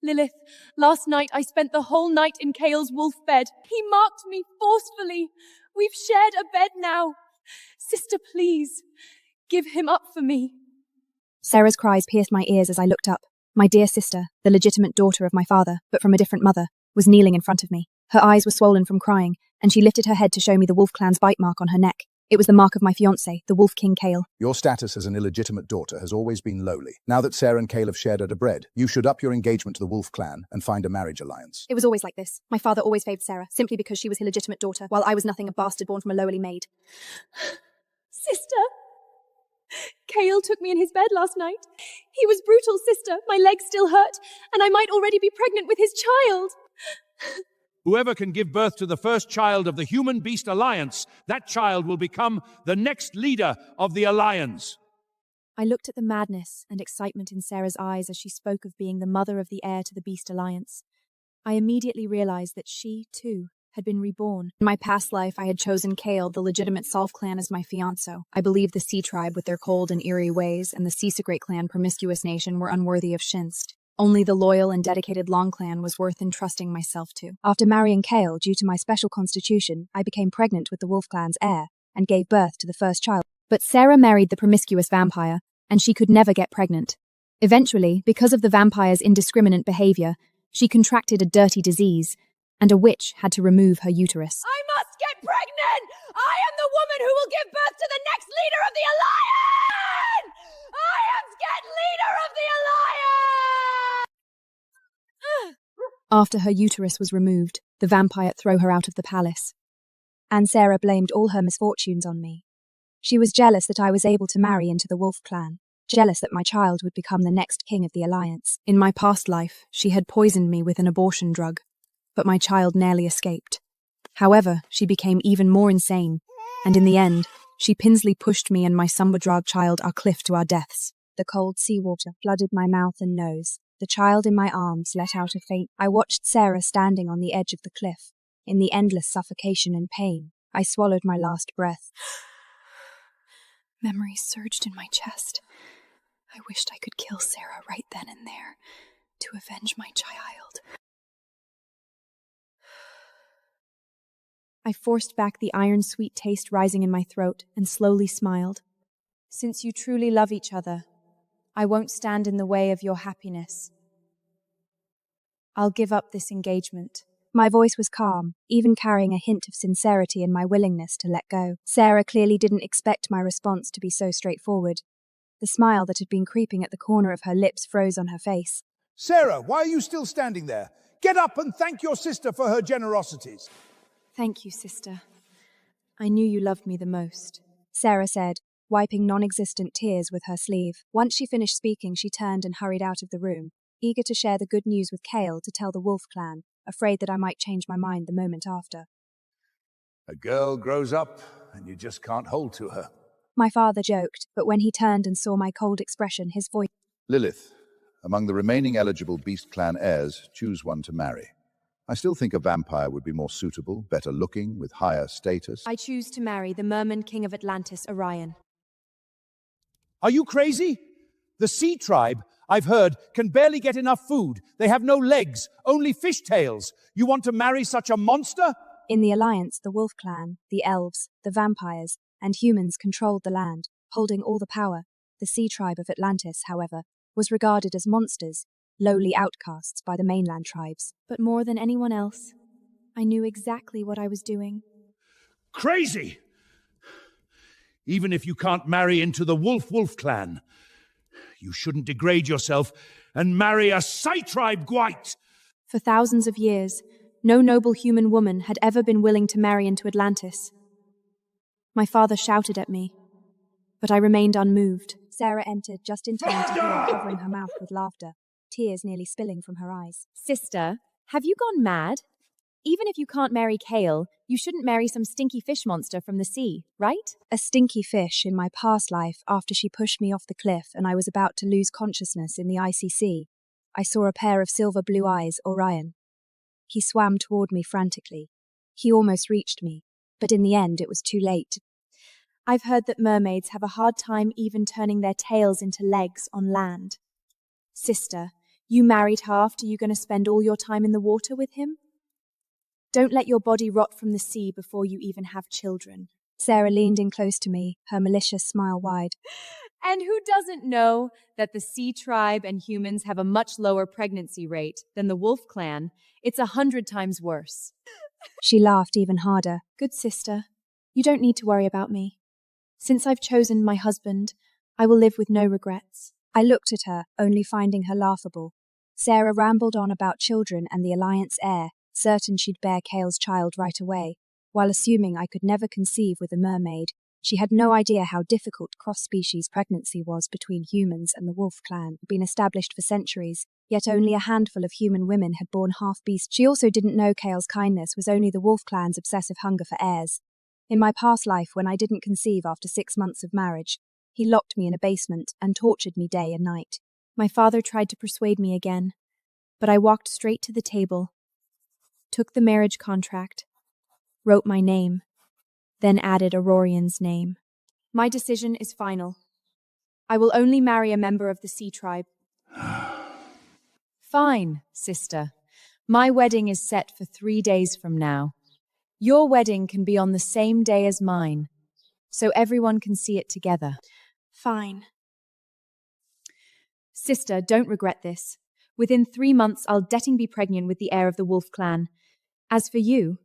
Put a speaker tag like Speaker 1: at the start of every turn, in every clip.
Speaker 1: Lilith, last night I spent the whole night in Kale's wolf bed. He marked me forcefully. We've shared a bed now. Sister, please, give him up for me.
Speaker 2: Sarah's cries pierced my ears as I looked up. My dear sister, the legitimate daughter of my father, but from a different mother, was kneeling in front of me. Her eyes were swollen from crying, and she lifted her head to show me the wolf clan's bite mark on her neck. It was the mark of my fiancé, the Wolf King Kale.
Speaker 3: Your status as an illegitimate daughter has always been lowly. Now that Sarah and Kale have shared a bread, you should up your engagement to the Wolf clan and find a marriage alliance.
Speaker 2: It was always like this. My father always favoured Sarah, simply because she was his legitimate daughter, while I was nothing, a bastard born from a lowly maid.
Speaker 1: Sister, Kale took me in his bed last night. He was brutal, sister. My legs still hurt, and I might already be pregnant with his child.
Speaker 4: Whoever can give birth to the first child of the Human-Beast Alliance, that child will become the next leader of the Alliance.
Speaker 2: I looked at the madness and excitement in Sarah's eyes as she spoke of being the mother of the heir to the Beast Alliance. I immediately realized that she, too, had been reborn. In my past life, I had chosen Kale, the legitimate Solve clan, as my fiancé. I believed the Sea Tribe, with their cold and eerie ways, and the Seasigrate clan, promiscuous nation, were unworthy of Shinst. Only the loyal and dedicated Long clan was worth entrusting myself to. After marrying Kale, due to my special constitution, I became pregnant with the Wolf clan's heir and gave birth to the first child. But Sarah married the promiscuous vampire, and she could never get pregnant. Eventually, because of the vampire's indiscriminate behavior, she contracted a dirty disease, and a witch had to remove her uterus.
Speaker 1: I must get pregnant! I am the woman who will give birth to the next leader of the Alliance! I am get leader of the Alliance!
Speaker 2: After her uterus was removed, the vampire threw her out of the palace. And Sarah blamed all her misfortunes on me. She was jealous that I was able to marry into the Wolf clan, jealous that my child would become the next king of the Alliance. In my past life, she had poisoned me with an abortion drug, but my child narrowly escaped. However, she became even more insane, and in the end, she pinsly pushed me and my Sumba-drug child our cliff to our deaths. The cold seawater flooded my mouth and nose. The child in my arms let out a faint. I watched Sarah standing on the edge of the cliff. In the endless suffocation and pain, I swallowed my last breath. Memories surged in my chest. I wished I could kill Sarah right then and there, to avenge my child. I forced back the iron-sweet taste rising in my throat and slowly smiled. Since you truly love each other, I won't stand in the way of your happiness. I'll give up this engagement. My voice was calm, even carrying a hint of sincerity in my willingness to let go. Sarah clearly didn't expect my response to be so straightforward. The smile that had been creeping at the corner of her lips froze on her face.
Speaker 3: Sarah, why are you still standing there? Get up and thank your sister for her generosities.
Speaker 2: Thank you, sister. I knew you loved me the most, Sarah said, wiping non-existent tears with her sleeve. Once she finished speaking, she turned and hurried out of the room, eager to share the good news with Kale to tell the Wolf clan, afraid that I might change my mind the moment after.
Speaker 3: A girl grows up and you just can't hold to her.
Speaker 2: My father joked, but when he turned and saw my cold expression, his voice...
Speaker 5: Lilith, among the remaining eligible Beast clan heirs, choose one to marry. I still think a vampire would be more suitable, better looking, with higher status.
Speaker 1: I choose to marry the Merman King of Atlantis, Orion.
Speaker 4: Are you crazy? The Sea Tribe, I've heard, can barely get enough food. They have no legs, only fishtails. You want to marry such a monster?
Speaker 2: In the Alliance, the Wolf clan, the elves, the vampires, and humans controlled the land, holding all the power. The Sea Tribe of Atlantis, however, was regarded as monsters, lowly outcasts by the mainland tribes. But more than anyone else, I knew exactly what I was doing.
Speaker 4: Crazy! Even if you can't marry into the Wolf clan, you shouldn't degrade yourself and marry a Sea Tribe Gwite!
Speaker 2: For thousands of years, no noble human woman had ever been willing to marry into Atlantis. My father shouted at me, but I remained unmoved. Sarah entered just in time to hear her covering her mouth with laughter, tears nearly spilling from her eyes.
Speaker 1: Sister, have you gone mad? Even if you can't marry Kale, you shouldn't marry some stinky fish monster from the sea, right?
Speaker 2: A stinky fish in my past life after she pushed me off the cliff and I was about to lose consciousness in the icy sea. I saw a pair of silver blue eyes, Orion. He swam toward me frantically. He almost reached me, but in the end it was too late.
Speaker 1: I've heard that mermaids have a hard time even turning their tails into legs on land. Sister,
Speaker 2: You married half, are you going to spend all your time in the water with him? Don't let your body rot from the sea before you even have children.
Speaker 6: Sarah leaned in close to me, her malicious smile wide.
Speaker 1: And who doesn't know that the Sea Tribe and humans have a much lower pregnancy rate than the Wolf Clan? It's 100 times worse.
Speaker 6: She laughed even harder.
Speaker 2: Good sister, you don't need to worry about me. Since I've chosen my husband, I will live with no regrets.
Speaker 6: I looked at her, only finding her laughable. Sarah rambled on about children and the Alliance heir, certain she'd bear Kale's child right away, while assuming I could never conceive with a mermaid. She had no idea how difficult cross-species pregnancy was between humans and the Wolf Clan, been established for centuries, yet only a handful of human women had born half-beasts. She also didn't know Kale's kindness was only the Wolf Clan's obsessive hunger for heirs. In my past life, when I didn't conceive after 6 months of marriage, he locked me in a basement and tortured me day and night.
Speaker 2: My father tried to persuade me again, but I walked straight to the table, took the marriage contract, wrote my name, then added Aurorian's name. My decision is final. I will only marry a member of the Sea Tribe.
Speaker 1: Fine, sister. My wedding is set for 3 days from now. Your wedding can be on the same day as mine, so everyone can see it together.
Speaker 2: Fine.
Speaker 1: Sister, don't regret this. Within 3 months, I'll dating be pregnant with the heir of the Wolf Clan. As for you,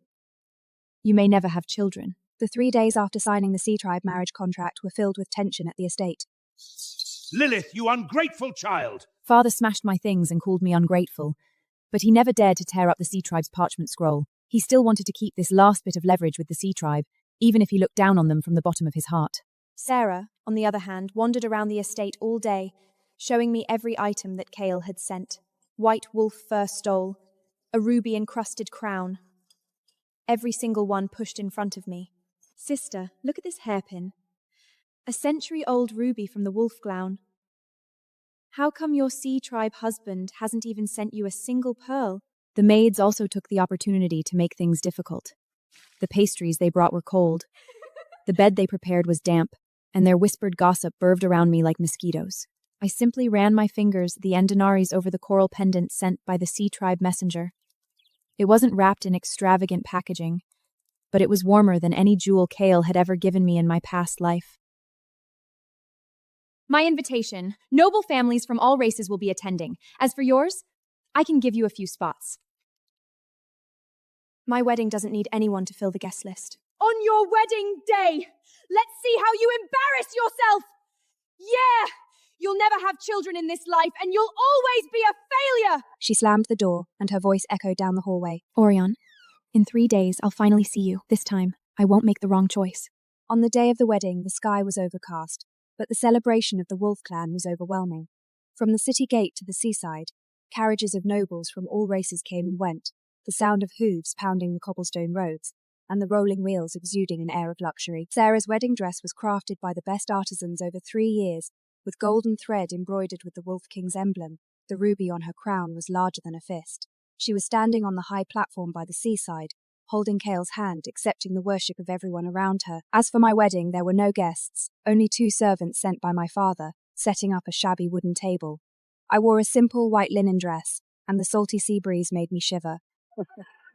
Speaker 1: you may never have children.
Speaker 6: The 3 days after signing the Sea Tribe marriage contract were filled with tension at the estate.
Speaker 4: Lilith, you ungrateful child!
Speaker 1: Father smashed my things and called me ungrateful, but he never dared to tear up the Sea Tribe's parchment scroll. He still wanted to keep this last bit of leverage with the Sea Tribe, even if he looked down on them from the bottom of his heart.
Speaker 2: Sarah, on the other hand, wandered around the estate all day, showing me every item that Kale had sent. White wolf fur stole, a ruby-encrusted crown. Every single one pushed in front of me. Sister, look at this hairpin. A century-old ruby from the Wolf Clan. How come your Sea Tribe husband hasn't even sent you a single pearl?
Speaker 1: The maids also took the opportunity to make things difficult. The pastries they brought were cold. The bed they prepared was damp, and their whispered gossip burrowed around me like mosquitoes. I simply ran my fingers the Endinaris over the coral pendant sent by the Sea Tribe messenger. It wasn't wrapped in extravagant packaging, but it was warmer than any jewel Kale had ever given me in my past life.
Speaker 2: My invitation. Noble families from all races will be attending. As for yours, I can give you a few spots. My wedding doesn't need anyone to fill the guest list.
Speaker 1: On your wedding day, let's see how you embarrass yourself! Yeah! You'll never have children in this life, and you'll always be a failure!
Speaker 6: She slammed the door, and her voice echoed down the hallway.
Speaker 2: Orion, in 3 days, I'll finally see you. This time, I won't make the wrong choice.
Speaker 6: On the day of the wedding, the sky was overcast, but the celebration of the Wolf Clan was overwhelming. From the city gate to the seaside, carriages of nobles from all races came and went, the sound of hooves pounding the cobblestone roads, and the rolling wheels exuding an air of luxury. Sarah's wedding dress was crafted by the best artisans over 3 years, with golden thread embroidered with the Wolf King's emblem. The ruby on her crown was larger than a fist. She was standing on the high platform by the seaside, holding Kale's hand, accepting the worship of everyone around her. As for my wedding, there were no guests, only 2 servants sent by my father, setting up a shabby wooden table. I wore a simple white linen dress, and the salty sea breeze made me shiver.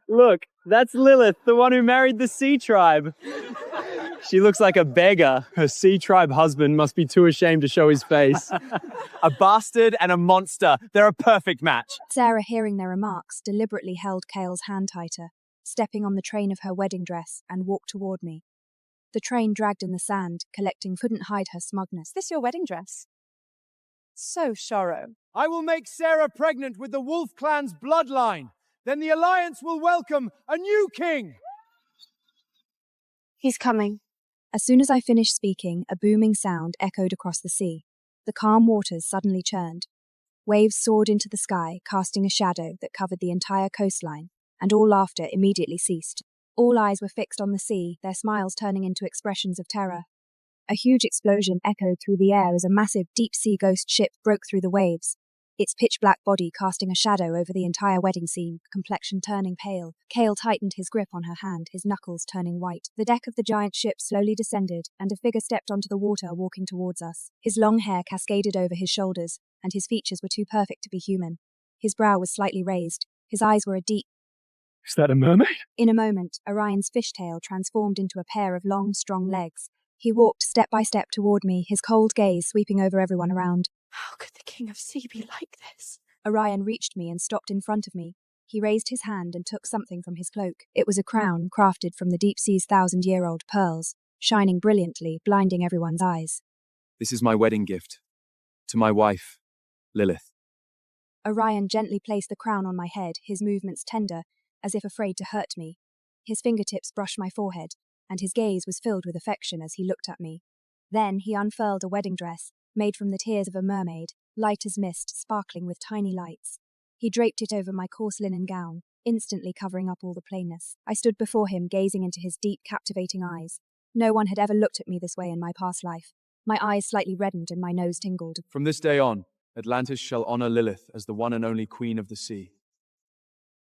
Speaker 7: Look, that's Lilith, the one who married the Sea Tribe. She looks like a beggar. Her Sea Tribe husband must be too ashamed to show his face. A bastard and a monster. They're a perfect match.
Speaker 6: Sarah, hearing their remarks, deliberately held Kale's hand tighter, stepping on the train of her wedding dress, and walked toward me. The train dragged in the sand, collecting, couldn't hide her smugness.
Speaker 1: Is this your wedding dress? So sorrow.
Speaker 8: I will make Sarah pregnant with the Wolf Clan's bloodline. Then the Alliance will welcome a new king.
Speaker 6: He's coming. As soon as I finished speaking, a booming sound echoed across the sea. The calm waters suddenly churned. Waves soared into the sky, casting a shadow that covered the entire coastline, and all laughter immediately ceased. All eyes were fixed on the sea, their smiles turning into expressions of terror. A huge explosion echoed through the air as a massive deep-sea ghost ship broke through the waves, its pitch-black body casting a shadow over the entire wedding scene, complexion turning pale. Kale tightened his grip on her hand, his knuckles turning white. The deck of the giant ship slowly descended, and a figure stepped onto the water, walking towards us. His long hair cascaded over his shoulders, and his features were too perfect to be human. His brow was slightly raised. His eyes were a deep.
Speaker 7: Is that a mermaid?
Speaker 6: In a moment, Orion's fishtail transformed into a pair of long, strong legs. He walked step by step toward me, his cold gaze sweeping over everyone around.
Speaker 2: How could the King of Sea be like this?
Speaker 6: Orion reached me and stopped in front of me. He raised his hand and took something from his cloak. It was a crown crafted from the deep sea's 1,000-year-old pearls, shining brilliantly, blinding everyone's eyes.
Speaker 7: This is my wedding gift. To my wife, Lilith.
Speaker 6: Orion gently placed the crown on my head, his movements tender, as if afraid to hurt me. His fingertips brushed my forehead, and his gaze was filled with affection as he looked at me. Then he unfurled a wedding dress, made from the tears of a mermaid, light as mist, sparkling with tiny lights. He draped it over my coarse linen gown, instantly covering up all the plainness. I stood before him, gazing into his deep, captivating eyes. No one had ever looked at me this way in my past life. My eyes slightly reddened and my nose tingled.
Speaker 7: From this day on, Atlantis shall honor Lilith as the one and only queen of the sea.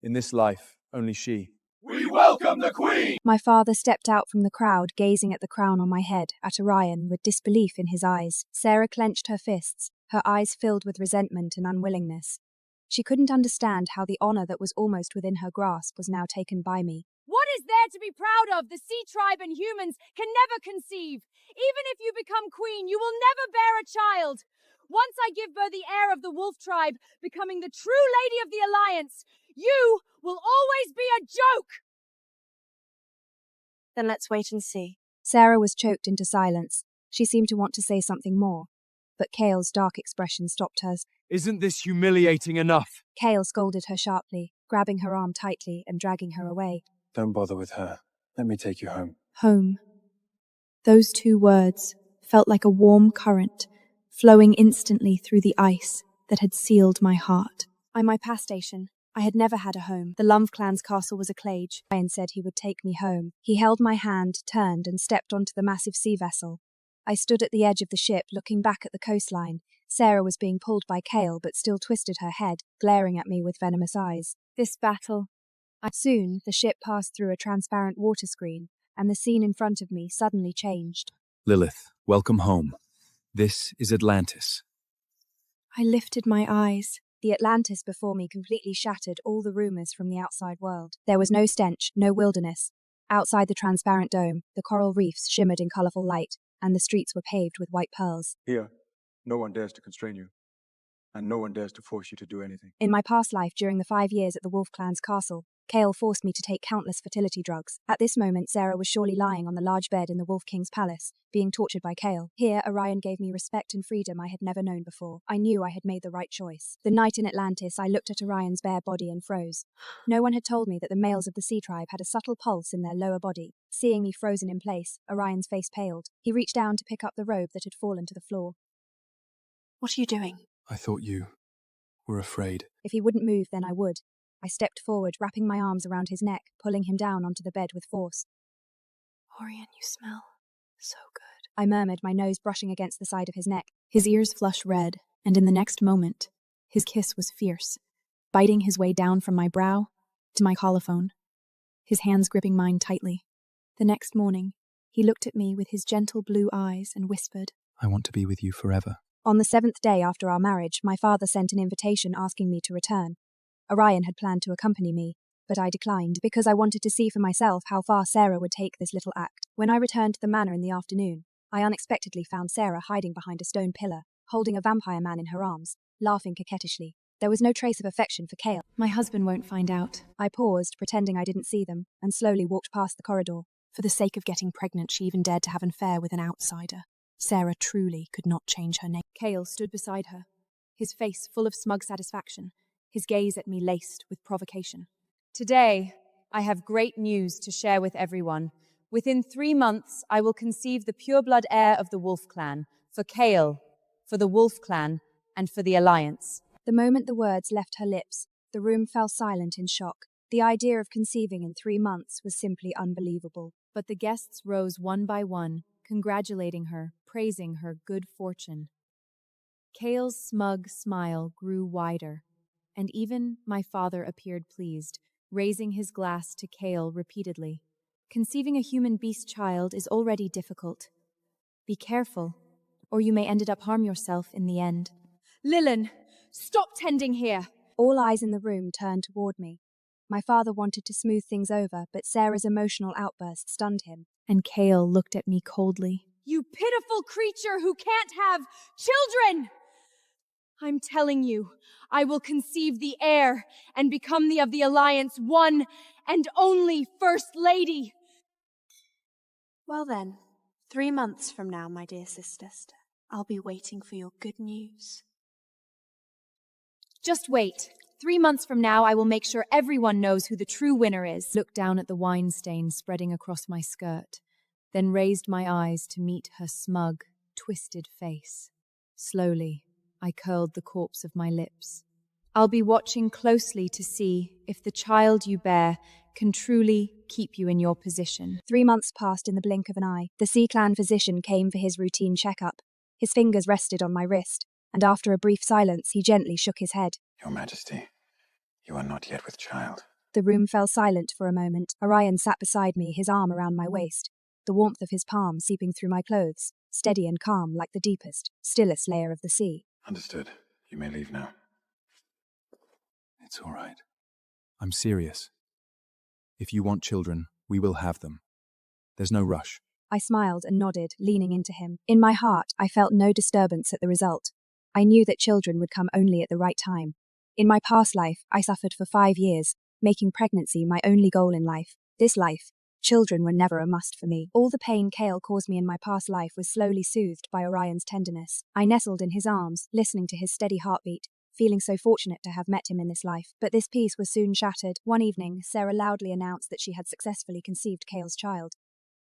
Speaker 7: In this life, only she.
Speaker 4: We welcome the Queen!
Speaker 6: My father stepped out from the crowd, gazing at the crown on my head, at Orion, with disbelief in his eyes. Sarah clenched her fists, her eyes filled with resentment and unwillingness. She couldn't understand how the honor that was almost within her grasp was now taken by me.
Speaker 9: What is there to be proud of? The sea tribe and humans can never conceive. Even if you become queen, you will never bear a child. Once I give birth the heir of the wolf tribe, becoming the true lady of the alliance, you will always be a joke!
Speaker 2: Then let's wait and see.
Speaker 6: Sarah was choked into silence. She seemed to want to say something more, but Kale's dark expression stopped hers.
Speaker 7: Isn't this humiliating enough?
Speaker 6: Kale scolded her sharply, grabbing her arm tightly and dragging her away.
Speaker 10: Don't bother with her. Let me take you home.
Speaker 1: Home. Those two words felt like a warm current, flowing instantly through the ice that had sealed my heart.
Speaker 6: I'm my past station. I had never had a home. The Lumf clan's castle was a clage. Ryan said he would take me home. He held my hand, turned, and stepped onto the massive sea vessel. I stood at the edge of the ship, looking back at the coastline. Sarah was being pulled by Kale, but still twisted her head, glaring at me with venomous eyes. This battle. Soon, the ship passed through a transparent water screen, and the scene in front of me suddenly changed.
Speaker 7: Lilith, welcome home. This is Atlantis.
Speaker 1: I lifted my eyes.
Speaker 6: The Atlantis before me completely shattered all the rumors from the outside world. There was no stench, no wilderness. Outside the transparent dome, the coral reefs shimmered in colorful light, and the streets were paved with white pearls.
Speaker 10: Here, no one dares to constrain you, and no one dares to force you to do anything.
Speaker 6: In my past life, during the 5 years at the Wolf Clan's castle, Kale forced me to take countless fertility drugs. At this moment, Sarah was surely lying on the large bed in the Wolf King's palace, being tortured by Kale. Here, Orion gave me respect and freedom I had never known before. I knew I had made the right choice. The night in Atlantis, I looked at Orion's bare body and froze. No one had told me that the males of the sea tribe had a subtle pulse in their lower body. Seeing me frozen in place, Orion's face paled. He reached down to pick up the robe that had fallen to the floor.
Speaker 2: What are you doing?
Speaker 10: I thought you were afraid.
Speaker 6: If he wouldn't move, then I would. I stepped forward, wrapping my arms around his neck, pulling him down onto the bed with force.
Speaker 2: Orion, you smell so good.
Speaker 6: I murmured, my nose brushing against the side of his neck.
Speaker 1: His ears flushed red, and in the next moment, his kiss was fierce, biting his way down from my brow to my colophon, his hands gripping mine tightly. The next morning, he looked at me with his gentle blue eyes and whispered,
Speaker 10: I want to be with you forever.
Speaker 6: On the 7th day after our marriage, my father sent an invitation asking me to return. Orion had planned to accompany me, but I declined because I wanted to see for myself how far Sarah would take this little act. When I returned to the manor in the afternoon, I unexpectedly found Sarah hiding behind a stone pillar, holding a vampire man in her arms, laughing coquettishly. There was no trace of affection for Kale.
Speaker 1: My husband won't find out.
Speaker 6: I paused, pretending I didn't see them, and slowly walked past the corridor.
Speaker 1: For the sake of getting pregnant, she even dared to have an affair with an outsider. Sarah truly could not change her name.
Speaker 2: Kale stood beside her, his face full of smug satisfaction, his gaze at me laced with provocation.
Speaker 9: Today, I have great news to share with everyone. Within 3 months, I will conceive the pureblood heir of the Wolf Clan, for Kale, for the Wolf Clan, and for the Alliance.
Speaker 6: The moment the words left her lips, the room fell silent in shock. The idea of conceiving in 3 months was simply unbelievable.
Speaker 9: But the guests rose one by one, congratulating her, praising her good fortune. Kale's smug smile grew wider, and even my father appeared pleased, raising his glass to Kale repeatedly. Conceiving a human beast child is already difficult. Be careful, or you may end up harm yourself in the end.
Speaker 2: Lilin, stop tending here.
Speaker 6: All eyes in the room turned toward me. My father wanted to smooth things over, but Sarah's emotional outburst stunned him.
Speaker 1: And Kale looked at me coldly.
Speaker 2: You pitiful creature who can't have children! I'm telling you, I will conceive the heir and become the of the Alliance one and only First Lady.
Speaker 11: Well then, 3 months from now, my dear sister, I'll be waiting for your good news.
Speaker 2: Just wait. 3 months from now, I will make sure everyone knows who the true winner is.
Speaker 1: Looked down at the wine stain spreading across my skirt, then raised my eyes to meet her smug, twisted face. Slowly, I curled the corpse of my lips. I'll be watching closely to see if the child you bear can truly keep you in your position.
Speaker 6: 3 months passed in the blink of an eye. The C-clan physician came for his routine checkup. His fingers rested on my wrist, and after a brief silence, he gently shook his head.
Speaker 10: Your Majesty, you are not yet with child.
Speaker 6: The room fell silent for a moment. Orion sat beside me, his arm around my waist, the warmth of his palm seeping through my clothes, steady and calm like the deepest, stillest layer of the sea.
Speaker 10: Understood. You may leave now.
Speaker 12: It's all right. I'm serious. If you want children, we will have them. There's no rush.
Speaker 6: I smiled and nodded, leaning into him. In my heart, I felt no disturbance at the result. I knew that children would come only at the right time. In my past life, I suffered for 5 years, making pregnancy my only goal in life. This life, children were never a must for me. All the pain Kale caused me in my past life was slowly soothed by Orion's tenderness. I nestled in his arms, listening to his steady heartbeat, feeling so fortunate to have met him in this life. But this peace was soon shattered. One evening, Sarah loudly announced that she had successfully conceived Kale's child.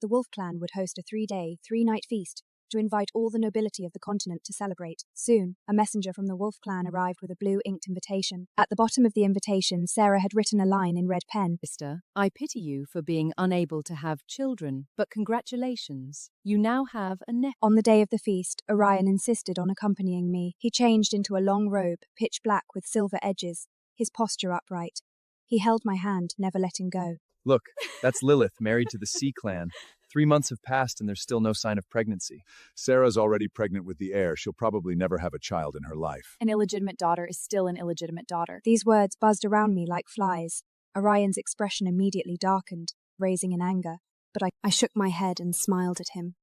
Speaker 6: The Wolf Clan would host a 3-day, 3-night feast to invite all the nobility of the continent to celebrate. Soon, a messenger from the Wolf Clan arrived with a blue-inked invitation. At the bottom of the invitation, Sarah had written a line in red pen.
Speaker 1: Sister, I pity you for being unable to have children, but congratulations. You now have a nephew.
Speaker 6: On the day of the feast, Orion insisted on accompanying me. He changed into a long robe, pitch black with silver edges, his posture upright. He held my hand, never letting go.
Speaker 7: Look, that's Lilith, married to the C-clan. 3 months have passed and there's still no sign of pregnancy.
Speaker 5: Sarah's already pregnant with the heir. She'll probably never have a child in her life.
Speaker 2: An illegitimate daughter is still an illegitimate daughter.
Speaker 6: These words buzzed around me like flies. Orion's expression immediately darkened, raising in anger. But I shook my head and smiled at him.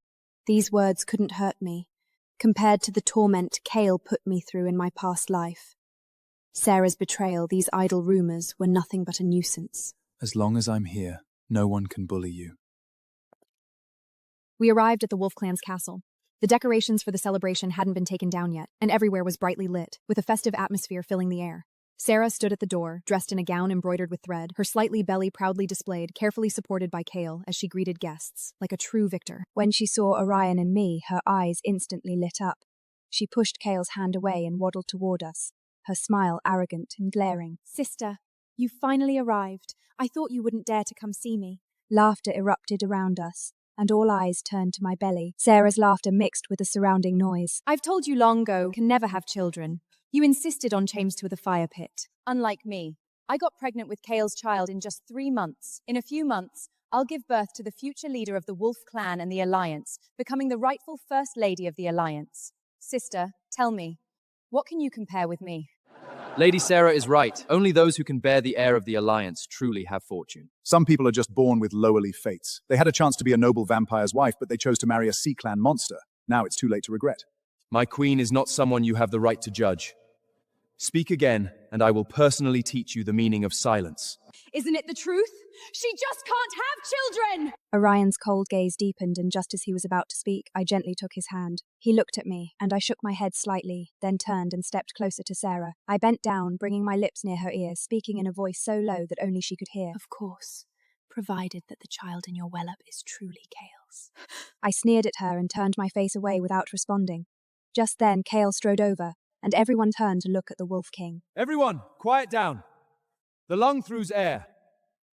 Speaker 6: These words couldn't hurt me, compared to the torment Kale put me through in my past life. Sarah's betrayal, these idle rumors, were nothing but a nuisance.
Speaker 12: As long as I'm here, no one can bully you.
Speaker 1: We arrived at the Wolf Clan's castle. The decorations for the celebration hadn't been taken down yet, and everywhere was brightly lit, with a festive atmosphere filling the air. Sarah stood at the door, dressed in a gown embroidered with thread, her slightly belly proudly displayed, carefully supported by Kale as she greeted guests, like a true victor.
Speaker 6: When she saw Orion and me, her eyes instantly lit up. She pushed Kale's hand away and waddled toward us, her smile arrogant and glaring.
Speaker 2: Sister, you finally arrived. I thought you wouldn't dare to come see me.
Speaker 6: Laughter erupted around us, and all eyes turned to my belly. Sarah's laughter mixed with the surrounding noise.
Speaker 2: I've told you long ago, can never have children. You insisted on chains to the fire pit. Unlike me, I got pregnant with Kale's child in just 3 months. In a few months, I'll give birth to the future leader of the Wolf Clan and the Alliance, becoming the rightful First Lady of the Alliance. Sister, tell me, what can you compare with me?
Speaker 7: Lady Sarah is right. Only those who can bear the heir of the Alliance truly have fortune.
Speaker 3: Some people are just born with lowerly fates. They had a chance to be a noble vampire's wife, but they chose to marry a C-clan monster. Now it's too late to regret.
Speaker 7: My queen is not someone you have the right to judge. Speak again, and I will personally teach you the meaning of silence.
Speaker 2: Isn't it the truth? She just can't have children!
Speaker 6: Orion's cold gaze deepened, and just as he was about to speak, I gently took his hand. He looked at me, and I shook my head slightly, then turned and stepped closer to Sarah. I bent down, bringing my lips near her ear, speaking in a voice so low that only she could hear.
Speaker 11: Of course, provided that the child in your well-up is truly Kale's.
Speaker 6: I sneered at her and turned my face away without responding. Just then, Kale strode over, and everyone turned to look at the Wolf King.
Speaker 8: Everyone, quiet down. The Lungthrough's heir.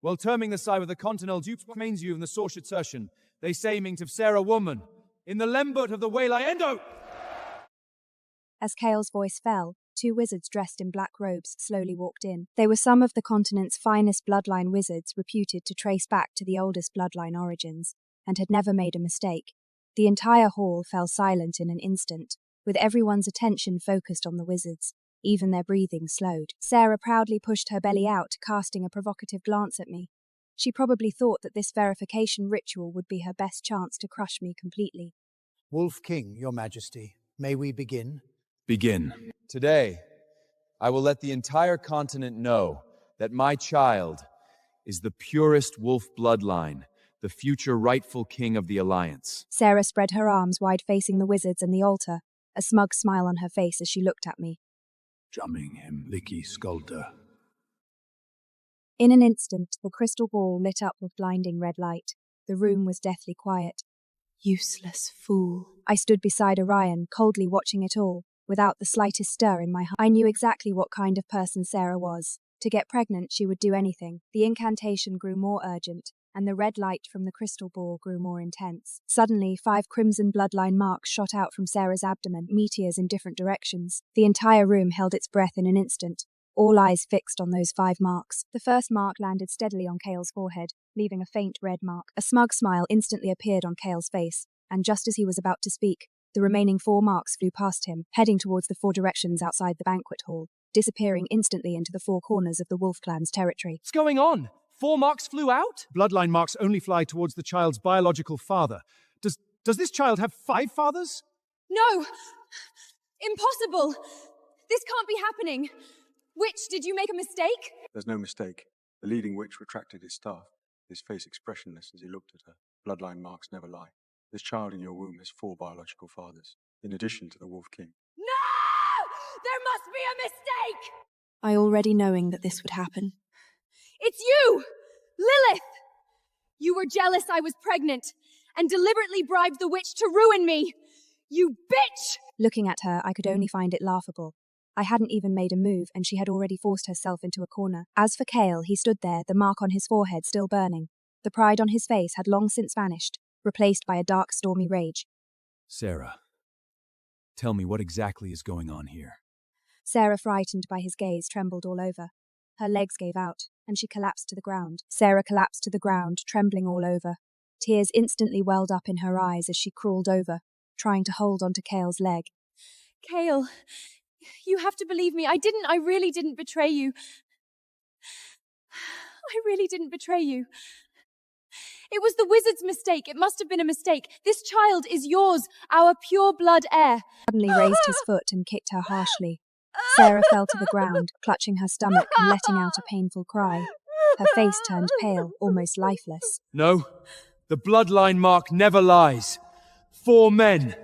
Speaker 8: While terming the side with the continental dupes mains you in the Sorshit Sershin, they say ming of Sarah woman, in the lembut of the Waylai Endo.
Speaker 6: As Kale's voice fell, 2 wizards dressed in black robes slowly walked in. They were some of the continent's finest bloodline wizards, reputed to trace back to the oldest bloodline origins, and had never made a mistake. The entire hall fell silent in an instant, with everyone's attention focused on the wizards. even their breathing slowed. Sarah proudly pushed her belly out, casting a provocative glance at me. She probably thought that this verification ritual would be her best chance to crush me completely.
Speaker 13: Wolf King, Your Majesty, may we begin?
Speaker 12: Begin.
Speaker 8: Today, I will let the entire continent know that my child is the purest wolf bloodline, the future rightful king of the Alliance.
Speaker 6: Sarah spread her arms wide facing the wizards and the altar, a smug smile on her face as she looked at me.
Speaker 3: Jumming him, Licky Skulter.
Speaker 6: In an instant, the crystal ball lit up with blinding red light. The room was deathly quiet.
Speaker 11: Useless fool.
Speaker 6: I stood beside Orion, coldly watching it all, without the slightest stir in my heart. I knew exactly what kind of person Sarah was. To get pregnant, she would do anything. The incantation grew more urgent, and the red light from the crystal ball grew more intense. Suddenly, 5 crimson bloodline marks shot out from Sarah's abdomen, meteors in different directions. The entire room held its breath in an instant, all eyes fixed on those 5 marks. The first mark landed steadily on Kale's forehead, leaving a faint red mark. A smug smile instantly appeared on Kale's face, and just as he was about to speak, the remaining 4 marks flew past him, heading towards the 4 directions outside the banquet hall, disappearing instantly into the 4 corners of the Wolf Clan's territory.
Speaker 8: What's going on? 4 marks flew out? Bloodline marks only fly towards the child's biological father. Does this child have 5 fathers?
Speaker 2: No! Impossible! This can't be happening! Witch, did you make a mistake?
Speaker 10: There's no mistake. The leading witch retracted his staff, his face expressionless as he looked at her. Bloodline marks never lie. This child in your womb has 4 biological fathers, in addition to the Wolf King.
Speaker 2: No! There must be a mistake!
Speaker 11: I already knowing that this would happen.
Speaker 2: It's you! Lilith! You were jealous I was pregnant, and deliberately bribed the witch to ruin me! You bitch!
Speaker 6: Looking at her, I could only find it laughable. I hadn't even made a move, and she had already forced herself into a corner. As for Kale, he stood there, the mark on his forehead still burning. The pride on his face had long since vanished, replaced by a dark, stormy rage.
Speaker 12: Sarah, tell me what exactly is going on here.
Speaker 6: Sarah, frightened by his gaze, trembled all over. Her legs gave out, and she collapsed to the ground. Sarah collapsed to the ground, trembling all over. Tears instantly welled up in her eyes as she crawled over, trying to hold onto Kale's leg.
Speaker 2: Kale, you have to believe me. I really didn't betray you. I really didn't betray you. It was the wizard's mistake. It must have been a mistake. This child is yours, our pure blood heir.
Speaker 6: Suddenly raised his foot and kicked her harshly. Sarah fell to the ground, clutching her stomach and letting out a painful cry. Her face turned pale, almost lifeless.
Speaker 8: No, the bloodline mark never lies. 4 men.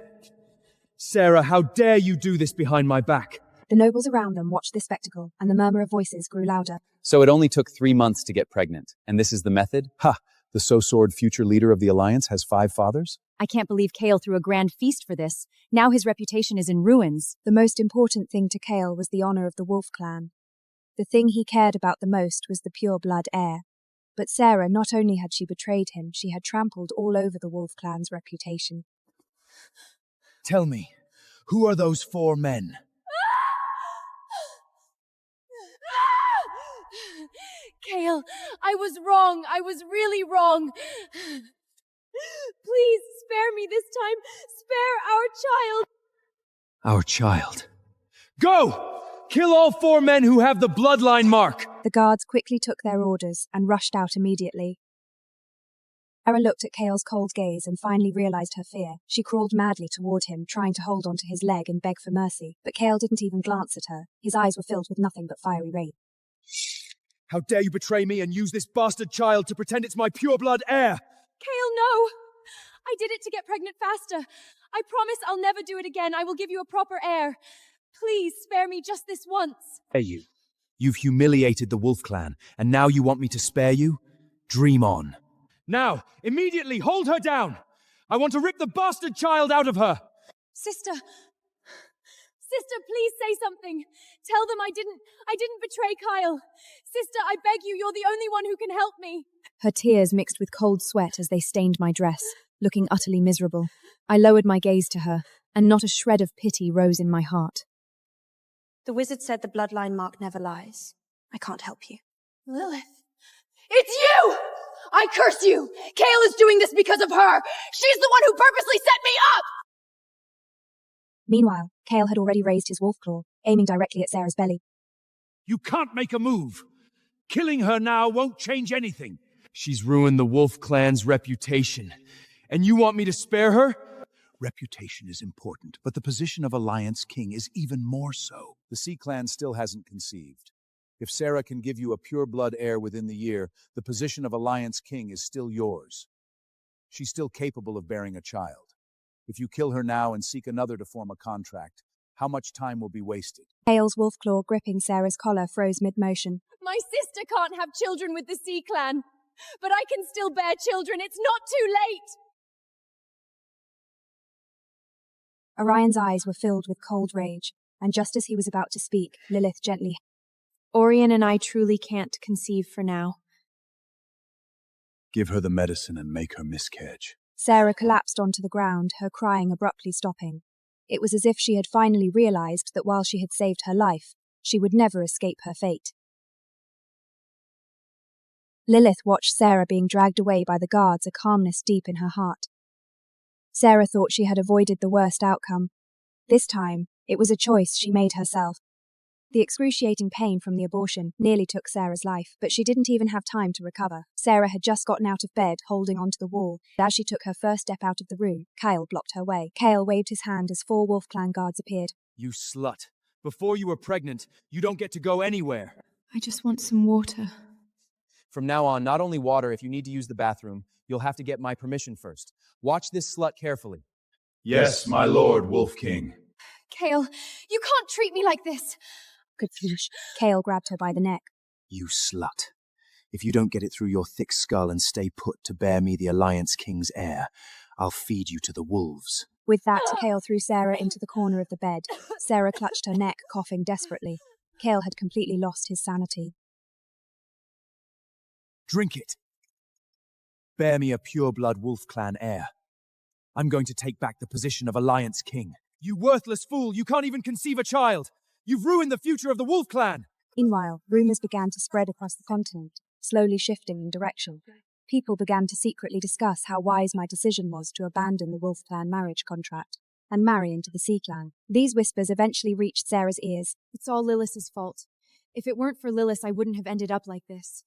Speaker 8: Sarah, how dare you do this behind my back?
Speaker 6: The nobles around them watched this spectacle, and the murmur of voices grew louder.
Speaker 7: So it only took 3 months to get pregnant, and this is the method?
Speaker 12: Ha! The so-sword future leader of the Alliance has 5 fathers?
Speaker 1: I can't believe Kale threw a grand feast for this. Now his reputation is in ruins.
Speaker 6: The most important thing to Kale was the honor of the Wolf Clan. The thing he cared about the most was the pure blood heir. But Sarah, not only had she betrayed him, she had trampled all over the Wolf Clan's reputation.
Speaker 4: Tell me, who are those 4 men?
Speaker 2: Kale, I was wrong. I was really wrong. Please spare me this time. Spare our child.
Speaker 8: Our child. Go! Kill all 4 men who have the bloodline mark!
Speaker 6: The guards quickly took their orders and rushed out immediately. Sarah looked at Kale's cold gaze and finally realized her fear. She crawled madly toward him, trying to hold onto his leg and beg for mercy. But Kale didn't even glance at her. His eyes were filled with nothing but fiery rage.
Speaker 8: How dare you betray me and use this bastard child to pretend it's my pure blood heir?
Speaker 2: Kale, no! I did it to get pregnant faster. I promise I'll never do it again. I will give you a proper heir. Please spare me just this once.
Speaker 4: Spare you? You've humiliated the Wolf Clan, and now you want me to spare you? Dream on.
Speaker 8: Now, immediately hold her down! I want to rip the bastard child out of her!
Speaker 2: Sister, please say something. Tell them I didn't betray Kyle. Sister, I beg you, you're the only one who can help me.
Speaker 1: Her tears mixed with cold sweat as they stained my dress, looking utterly miserable. I lowered my gaze to her, and not a shred of pity rose in my heart.
Speaker 11: The wizard said the bloodline mark never lies. I can't help you.
Speaker 2: Lilith, it's you! I curse you! Kale is doing this because of her! She's the one who purposely set me up!
Speaker 6: Meanwhile, Kale had already raised his wolf claw, aiming directly at Sarah's belly.
Speaker 4: You can't make a move. Killing her now won't change anything.
Speaker 8: She's ruined the Wolf Clan's reputation. And you want me to spare her?
Speaker 3: Reputation is important, but the position of Alliance King is even more so. The Sea Clan still hasn't conceived. If Sarah can give you a pure-blood heir within the year, the position of Alliance King is still yours. She's still capable of bearing a child. If you kill her now and seek another to form a contract, how much time will be wasted?
Speaker 6: Hale's wolf claw gripping Sarah's collar froze mid-motion.
Speaker 2: My sister can't have children with the Sea Clan, but I can still bear children. It's not too late.
Speaker 6: Orion's eyes were filled with cold rage, and just as he was about to speak, Lilith gently...
Speaker 9: Orion and I truly can't conceive for now.
Speaker 3: Give her the medicine and make her miscarriage.
Speaker 6: Sarah collapsed onto the ground, her crying abruptly stopping. It was as if she had finally realized that while she had saved her life, she would never escape her fate. Lilith watched Sarah being dragged away by the guards, a calmness deep in her heart. Sarah thought she had avoided the worst outcome. This time, it was a choice she made herself. The excruciating pain from the abortion nearly took Sarah's life, but she didn't even have time to recover. Sarah had just gotten out of bed, holding onto the wall. As she took her first step out of the room, Kyle blocked her way. Kyle waved his hand as 4 Wolf Clan guards appeared.
Speaker 8: You slut. Before you were pregnant, you don't get to go anywhere.
Speaker 9: I just want some water.
Speaker 7: From now on, not only water, if you need to use the bathroom, you'll have to get my permission first. Watch this slut carefully.
Speaker 4: Yes, my lord, Wolf King.
Speaker 2: Kale, you can't treat me like this.
Speaker 6: Could finish. Kale grabbed her by the neck.
Speaker 12: You slut. If you don't get it through your thick skull and stay put to bear me the Alliance King's heir, I'll feed you to the wolves.
Speaker 6: With that, Kale threw Sarah into the corner of the bed. Sarah clutched her neck, coughing desperately. Kale had completely lost his sanity.
Speaker 12: Drink it. Bear me a pure-blood Wolf Clan heir. I'm going to take back the position of Alliance King.
Speaker 8: You worthless fool! You can't even conceive a child! You've ruined the future of the Wolf Clan!
Speaker 6: Meanwhile, rumors began to spread across the continent, slowly shifting in direction. People began to secretly discuss how wise my decision was to abandon the Wolf Clan marriage contract and marry into the Sea Clan. These whispers eventually reached Sarah's ears.
Speaker 9: It's all Lilith's fault. If it weren't for Lilith, I wouldn't have ended up like this.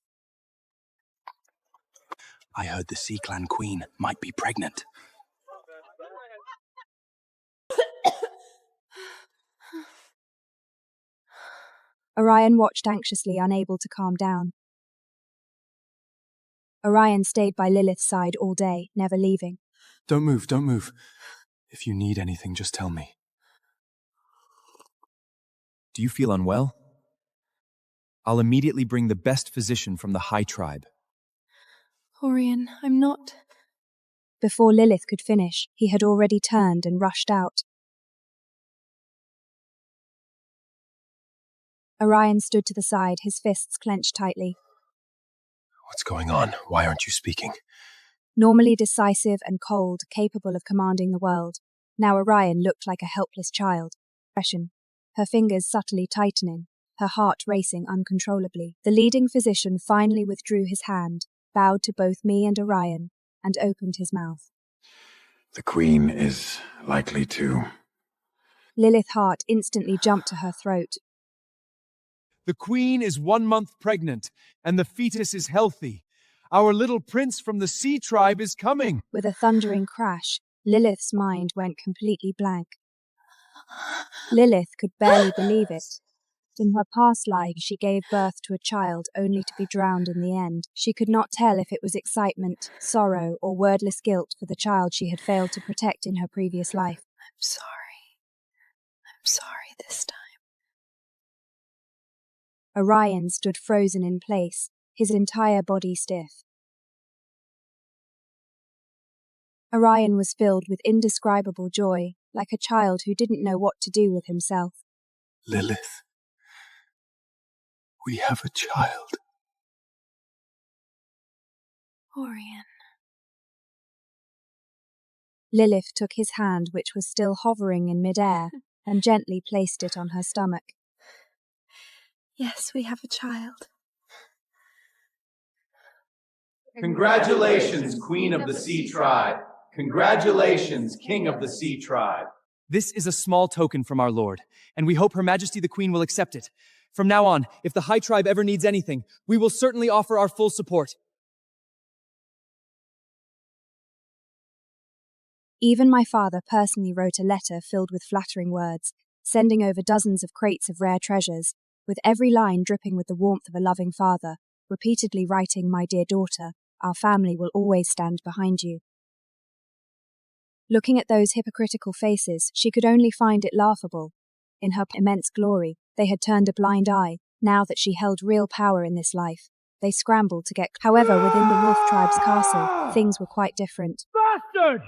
Speaker 12: I heard the Sea Clan Queen might be pregnant.
Speaker 6: Orion watched anxiously, unable to calm down. Orion stayed by Lilith's side all day, never leaving.
Speaker 12: Don't move, don't move. If you need anything, just tell me. Do you feel unwell? I'll immediately bring the best physician from the High Tribe.
Speaker 9: Orion, I'm not...
Speaker 6: Before Lilith could finish, he had already turned and rushed out. Orion stood to the side, his fists clenched tightly.
Speaker 12: What's going on? Why aren't you speaking?
Speaker 6: Normally decisive and cold, capable of commanding the world, now Orion looked like a helpless child. Her fingers subtly tightening, her heart racing uncontrollably. The leading physician finally withdrew his hand, bowed to both me and Orion, and opened his mouth.
Speaker 14: The Queen is likely to...
Speaker 6: Lilith's heart instantly jumped to her throat.
Speaker 8: The Queen is 1 month pregnant, and the fetus is healthy. Our little prince from the Sea Tribe is coming.
Speaker 6: With a thundering crash, Lilith's mind went completely blank. Lilith could barely believe it. In her past life, she gave birth to a child only to be drowned in the end. She could not tell if it was excitement, sorrow, or wordless guilt for the child she had failed to protect in her previous life.
Speaker 9: I'm sorry. I'm sorry this time.
Speaker 6: Orion stood frozen in place, his entire body stiff. Orion was filled with indescribable joy, like a child who didn't know what to do with himself.
Speaker 12: Lilith, we have a child.
Speaker 9: Orion.
Speaker 6: Lilith took his hand, which was still hovering in midair, and gently placed it on her stomach.
Speaker 9: Yes, we have a child.
Speaker 8: Congratulations, Queen of the Sea Tribe. Congratulations, King of the Sea Tribe.
Speaker 7: This is a small token from our Lord, and we hope Her Majesty the Queen will accept it. From now on, if the High Tribe ever needs anything, we will certainly offer our full support.
Speaker 6: Even my father personally wrote a letter filled with flattering words, sending over dozens of crates of rare treasures, with every line dripping with the warmth of a loving father, repeatedly writing, "My dear daughter, our family will always stand behind you." Looking at those hypocritical faces, she could only find it laughable. In her immense glory, they had turned a blind eye. Now that she held real power in this life, they scrambled to get. However, within the Wolf Tribe's castle, things were quite different.
Speaker 8: Bastard!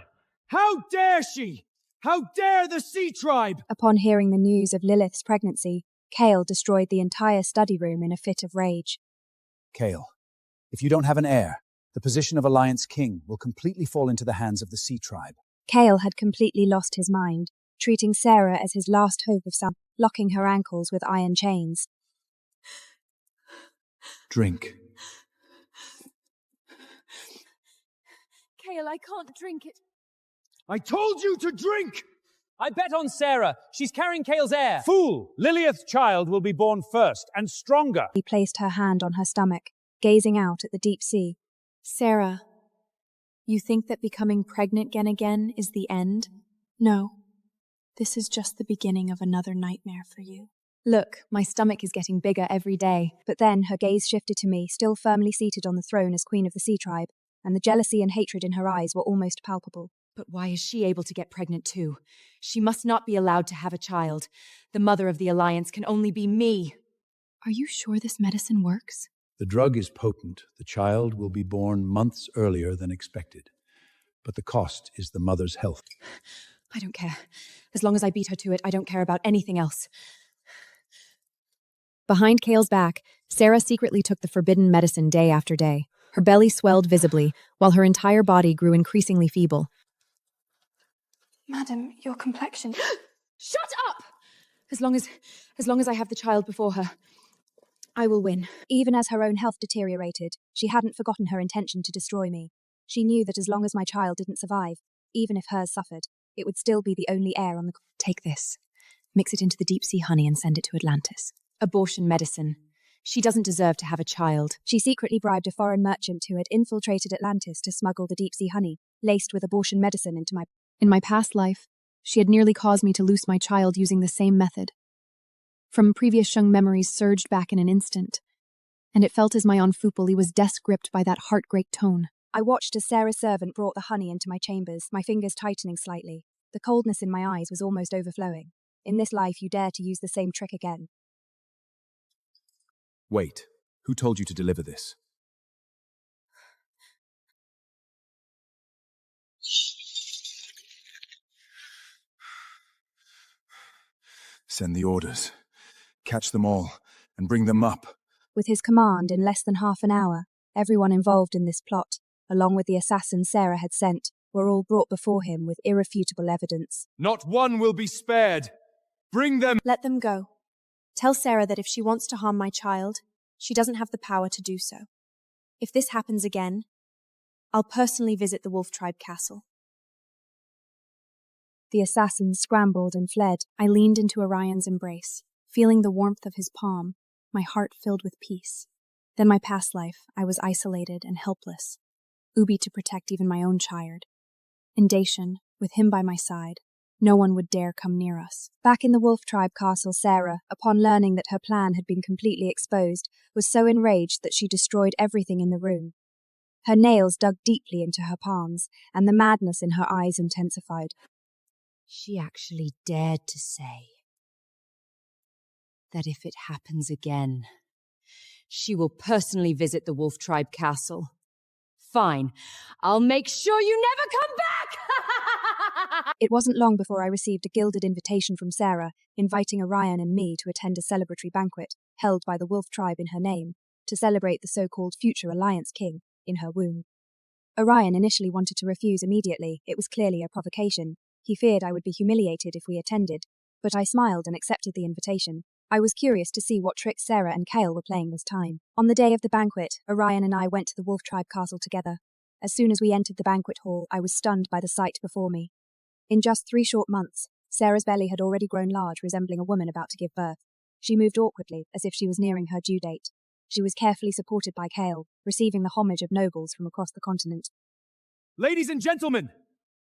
Speaker 8: How dare she? How dare the Sea Tribe?
Speaker 6: Upon hearing the news of Lilith's pregnancy, Kale destroyed the entire study room in a fit of rage.
Speaker 3: Kale, if you don't have an heir, the position of Alliance King will completely fall into the hands of the Sea Tribe.
Speaker 6: Kale had completely lost his mind, treating Sarah as his last hope of some, locking her ankles with iron chains.
Speaker 12: Drink.
Speaker 9: Kale, I can't drink it.
Speaker 8: I told you to drink!
Speaker 7: I bet on Sarah. She's carrying Kale's heir.
Speaker 4: Fool! Lilith's child will be born first and stronger.
Speaker 6: He placed her hand on her stomach, gazing out at the deep sea.
Speaker 9: Sarah, you think that becoming pregnant again is the end?
Speaker 2: No. This is just the beginning of another nightmare for you.
Speaker 1: Look, my stomach is getting bigger every day.
Speaker 6: But then her gaze shifted to me, still firmly seated on the throne as Queen of the Sea Tribe, and the jealousy and hatred in her eyes were almost palpable.
Speaker 1: But why is she able to get pregnant too? She must not be allowed to have a child. The mother of the Alliance can only be me.
Speaker 2: Are you sure this medicine works?
Speaker 3: The drug is potent. The child will be born months earlier than expected. But the cost is the mother's health.
Speaker 1: I don't care. As long as I beat her to it, I don't care about anything else. Behind Kale's back, Sarah secretly took the forbidden medicine day after day. Her belly swelled visibly, while her entire body grew increasingly feeble.
Speaker 2: Madam, your complexion...
Speaker 1: Shut up! As long as I have the child before her, I will win.
Speaker 6: Even as her own health deteriorated, she hadn't forgotten her intention to destroy me. She knew that as long as my child didn't survive, even if hers suffered, it would still be the only heir on the...
Speaker 1: Take this. Mix it into the deep sea honey and send it to Atlantis. Abortion medicine. She doesn't deserve to have a child.
Speaker 6: She secretly bribed a foreign merchant who had infiltrated Atlantis to smuggle the deep sea honey, laced with abortion medicine, into my...
Speaker 2: In my past life, she had nearly caused me to lose my child using the same method. From previous Shung memories surged back in an instant, and it felt as my enfupoli was death-gripped by that heart-great tone.
Speaker 6: I watched as Sarah's servant brought the honey into my chambers, my fingers tightening slightly. The coldness in my eyes was almost overflowing. In this life, you dare to use the same trick again.
Speaker 12: Wait, who told you to deliver this? Send the orders. Catch them all, and bring them up.
Speaker 6: With his command, in less than half an hour, everyone involved in this plot, along with the assassin Sarah had sent, were all brought before him with irrefutable evidence.
Speaker 8: Not one will be spared. Bring them.
Speaker 2: Let them go. Tell Sarah that if she wants to harm my child, she doesn't have the power to do so. If this happens again, I'll personally visit the Wolf Tribe castle.
Speaker 6: The assassins scrambled and fled.
Speaker 2: I leaned into Orion's embrace, feeling the warmth of his palm, my heart filled with peace. Then my past life, I was isolated and helpless, Ubi to protect even my own child. In Dacian, with him by my side, no one would dare come near us.
Speaker 6: Back in the Wolf Tribe castle, Sarah, upon learning that her plan had been completely exposed, was so enraged that she destroyed everything in the room. Her nails dug deeply into her palms, and the madness in her eyes intensified.
Speaker 9: She actually dared to say that if it happens again, she will personally visit the Wolf Tribe castle. Fine. I'll make sure you never come back!
Speaker 6: It wasn't long before I received a gilded invitation from Sarah, inviting Orion and me to attend a celebratory banquet, held by the Wolf Tribe in her name, to celebrate the so-called future Alliance King in her womb. Orion initially wanted to refuse immediately. It was clearly a provocation. He feared I would be humiliated if we attended, but I smiled and accepted the invitation. I was curious to see what tricks Sarah and Kale were playing this time. On the day of the banquet, Orion and I went to the Wolf Tribe castle together. As soon as we entered the banquet hall, I was stunned by the sight before me. In just 3 short months, Sarah's belly had already grown large, resembling a woman about to give birth. She moved awkwardly, as if she was nearing her due date. She was carefully supported by Kale, receiving the homage of nobles from across the continent.
Speaker 8: Ladies and gentlemen,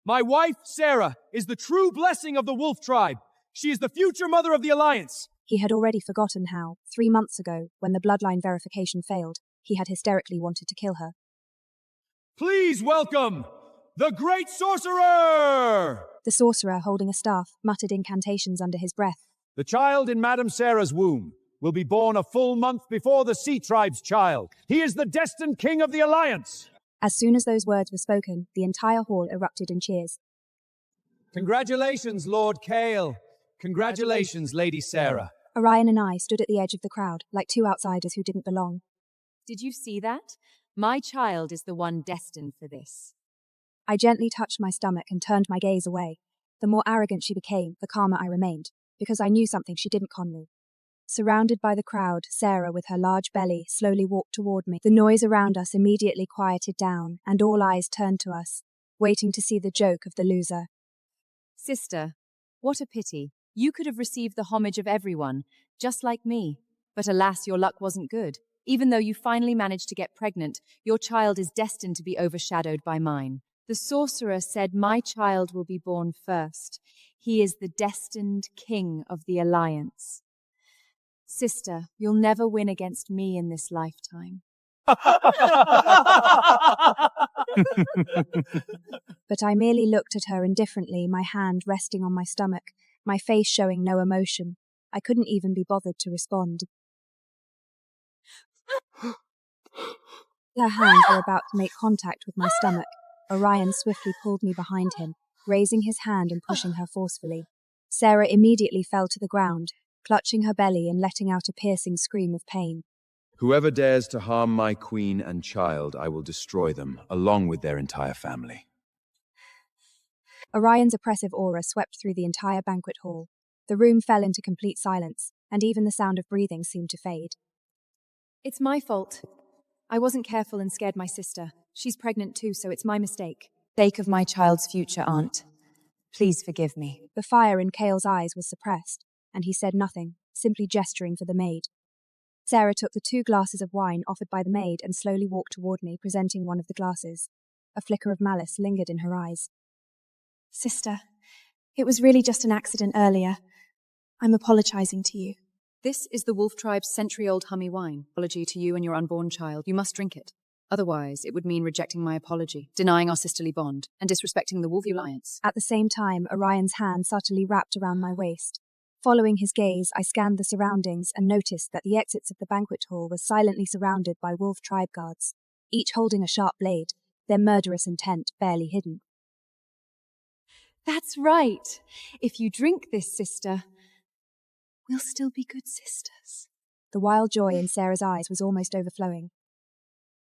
Speaker 8: my wife, Sarah, is the true blessing of the wolf tribe. She is the future mother of the Alliance.
Speaker 6: He had already forgotten how, 3 months ago, when the bloodline verification failed, he had hysterically wanted to kill her.
Speaker 8: Please welcome the Great Sorcerer!
Speaker 6: The sorcerer, holding a staff, muttered incantations under his breath.
Speaker 4: The child in Madame Sarah's womb will be born a full month before the Sea Tribe's child. He is the destined king of the Alliance.
Speaker 6: As soon as those words were spoken, the entire hall erupted in cheers.
Speaker 8: Congratulations, Lord Kale. Congratulations, Lady Sarah.
Speaker 6: Orion and I stood at the edge of the crowd, like two outsiders who didn't belong.
Speaker 9: Did you see that? My child is the one destined for this.
Speaker 6: I gently touched my stomach and turned my gaze away. The more arrogant she became, the calmer I remained, because I knew something she didn't con me. Surrounded by the crowd, Sarah, with her large belly, slowly walked toward me. The noise around us immediately quieted down, and all eyes turned to us, waiting to see the joke of the loser.
Speaker 9: Sister, what a pity. You could have received the homage of everyone, just like me. But alas, your luck wasn't good. Even though you finally managed to get pregnant, your child is destined to be overshadowed by mine. The sorcerer said my child will be born first. He is the destined king of the Alliance. Sister, you'll never win against me in this lifetime.
Speaker 6: But I merely looked at her indifferently, my hand resting on my stomach, my face showing no emotion. I couldn't even be bothered to respond. Her hands were about to make contact with my stomach. Orion swiftly pulled me behind him, raising his hand and pushing her forcefully. Sarah immediately fell to the ground, clutching her belly and letting out a piercing scream of pain.
Speaker 12: Whoever dares to harm my queen and child, I will destroy them, along with their entire family.
Speaker 6: Orion's oppressive aura swept through the entire banquet hall. The room fell into complete silence, and even the sound of breathing seemed to fade.
Speaker 2: It's my fault. I wasn't careful and scared my sister. She's pregnant too, so it's my mistake.
Speaker 1: Sake of my child's future, Aunt. Please forgive me.
Speaker 6: The fire in Kale's eyes was suppressed, and he said nothing, simply gesturing for the maid. Sarah took the 2 glasses of wine offered by the maid and slowly walked toward me, presenting one of the glasses. A flicker of malice lingered in her eyes.
Speaker 11: Sister, it was really just an accident earlier. I'm apologizing to you.
Speaker 1: This is the Wolf Tribe's century-old hummy wine. Apology to you and your unborn child. You must drink it. Otherwise, it would mean rejecting my apology, denying our sisterly bond, and disrespecting the Wolf Alliance.
Speaker 6: At the same time, Orion's hand subtly wrapped around my waist. Following his gaze, I scanned the surroundings and noticed that the exits of the banquet hall were silently surrounded by Wolf Tribe guards, each holding a sharp blade, their murderous intent barely hidden.
Speaker 2: That's right. If you drink this, sister, we'll still be good sisters.
Speaker 6: The wild joy in Sarah's eyes was almost overflowing.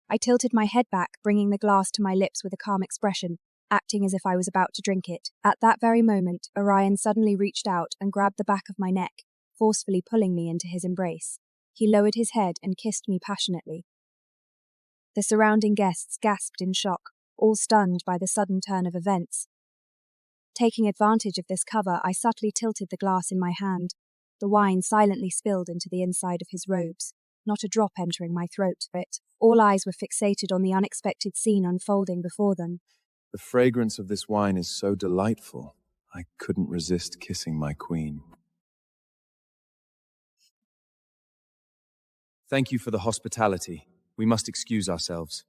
Speaker 6: I tilted my head back, bringing the glass to my lips with a calm expression, acting as if I was about to drink it. At that very moment, Orion suddenly reached out and grabbed the back of my neck, forcefully pulling me into his embrace. He lowered his head and kissed me passionately. The surrounding guests gasped in shock, all stunned by the sudden turn of events. Taking advantage of this cover, I subtly tilted the glass in my hand. The wine silently spilled into the inside of his robes, not a drop entering my throat. But all eyes were fixated on the unexpected scene unfolding before them.
Speaker 12: The fragrance of this wine is so delightful, I couldn't resist kissing my queen. Thank you for the hospitality. We must excuse ourselves.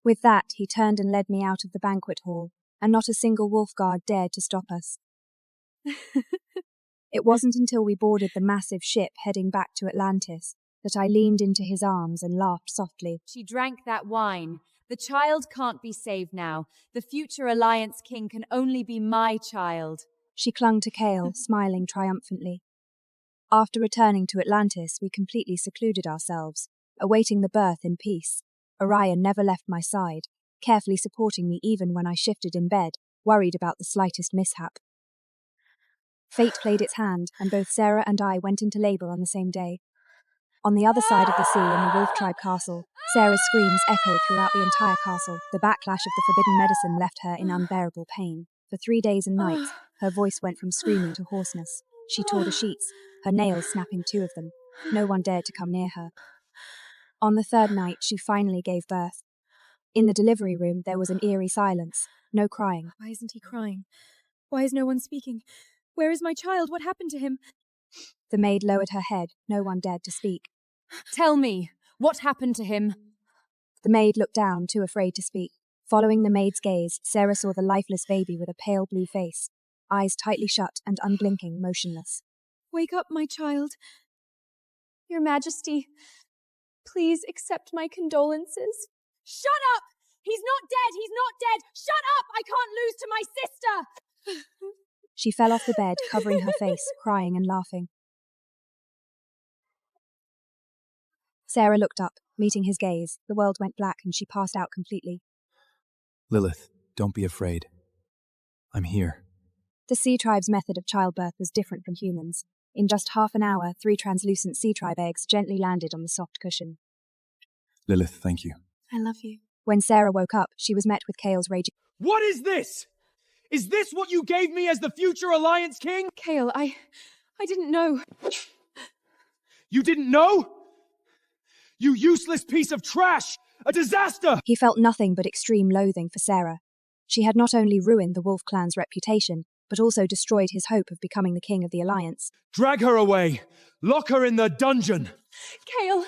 Speaker 6: With that, he turned and led me out of the banquet hall, and not a single wolf guard dared to stop us. It wasn't until we boarded the massive ship heading back to Atlantis that I leaned into his arms and laughed softly.
Speaker 9: She drank that wine. The child can't be saved now. The future Alliance King can only be my child.
Speaker 6: She clung to Kale, smiling triumphantly. After returning to Atlantis, we completely secluded ourselves, awaiting the birth in peace. Orion never left my side, carefully supporting me even when I shifted in bed, worried about the slightest mishap. Fate played its hand, and both Sarah and I went into labor on the same day. On the other side of the sea, in the Wolf Tribe castle, Sarah's screams echoed throughout the entire castle. The backlash of the forbidden medicine left her in unbearable pain. For 3 days and nights, her voice went from screaming to hoarseness. She tore the sheets, her nails snapping 2 of them. No one dared to come near her. On the 3rd night, she finally gave birth. In the delivery room, there was an eerie silence. No crying.
Speaker 2: Why isn't he crying? Why is no one speaking? Where is my child? What happened to him?
Speaker 6: The maid lowered her head. No one dared to speak.
Speaker 9: Tell me, what happened to him?
Speaker 6: The maid looked down, too afraid to speak. Following the maid's gaze, Sarah saw the lifeless baby with a pale blue face, eyes tightly shut and unblinking, motionless.
Speaker 2: Wake up, my child. Your Majesty, please accept my condolences.
Speaker 9: Shut up! He's not dead! He's not dead! Shut up! I can't lose to my sister!
Speaker 6: She fell off the bed, covering her face, crying and laughing. Sarah looked up, meeting his gaze. The world went black and she passed out completely.
Speaker 12: Lilith, don't be afraid. I'm here.
Speaker 6: The sea tribe's method of childbirth was different from humans. In just half an hour, 3 translucent sea tribe eggs gently landed on the soft cushion.
Speaker 12: Lilith, thank you.
Speaker 11: I love you.
Speaker 6: When Sarah woke up, she was met with Kale's raging.
Speaker 8: What is this? Is this what you gave me as the future Alliance King?
Speaker 2: Kale, I didn't know.
Speaker 8: You didn't know? You useless piece of trash! A disaster!
Speaker 6: He felt nothing but extreme loathing for Sarah. She had not only ruined the Wolf Clan's reputation, but also destroyed his hope of becoming the king of the Alliance.
Speaker 8: Drag her away! Lock her in the dungeon!
Speaker 2: Kale,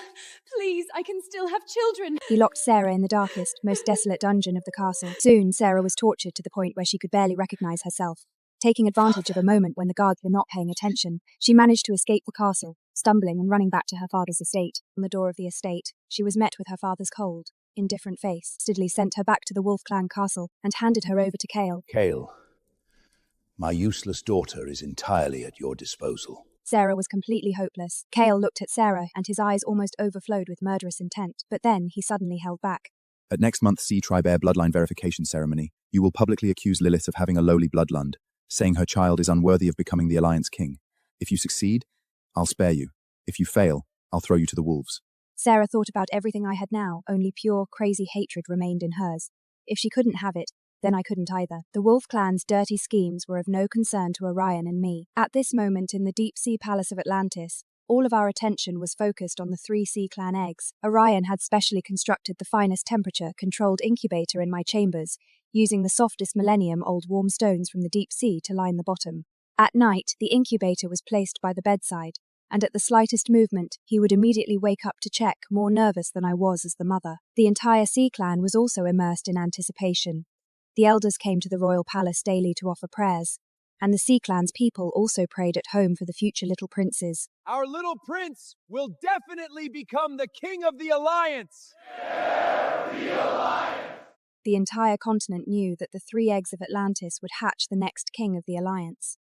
Speaker 2: please, I can still have children.
Speaker 6: He locked Sarah in the darkest, most desolate dungeon of the castle. Soon, Sarah was tortured to the point where she could barely recognize herself. Taking advantage of a moment when the guards were not paying attention, she managed to escape the castle, stumbling and running back to her father's estate. On the door of the estate, she was met with her father's cold, indifferent face. Sidley sent her back to the Wolf Clan castle and handed her over to Kale.
Speaker 3: Kale, my useless daughter is entirely at your disposal.
Speaker 6: Sarah was completely hopeless. Kale looked at Sarah, and his eyes almost overflowed with murderous intent, but then he suddenly held back.
Speaker 12: At next month's Sea Tribe Heir bloodline verification ceremony, you will publicly accuse Lilith of having a lowly bloodline, saying her child is unworthy of becoming the Alliance King. If you succeed, I'll spare you. If you fail, I'll throw you to the wolves.
Speaker 6: Sarah thought about everything I had now, only pure, crazy hatred remained in hers. If she couldn't have it, then I couldn't either. The Wolf Clan's dirty schemes were of no concern to Orion and me. At this moment in the deep-sea palace of Atlantis, all of our attention was focused on the 3 Sea Clan eggs. Orion had specially constructed the finest temperature-controlled incubator in my chambers, using the softest millennium-old warm stones from the deep sea to line the bottom. At night, the incubator was placed by the bedside, and at the slightest movement, he would immediately wake up to check, more nervous than I was as the mother. The entire Sea Clan was also immersed in anticipation. The elders came to the royal palace daily to offer prayers, and the Sea Clan's people also prayed at home for the future little princes.
Speaker 8: Our little prince will definitely become the king of the Alliance!
Speaker 6: The entire continent knew that the 3 eggs of Atlantis would hatch the next king of the Alliance.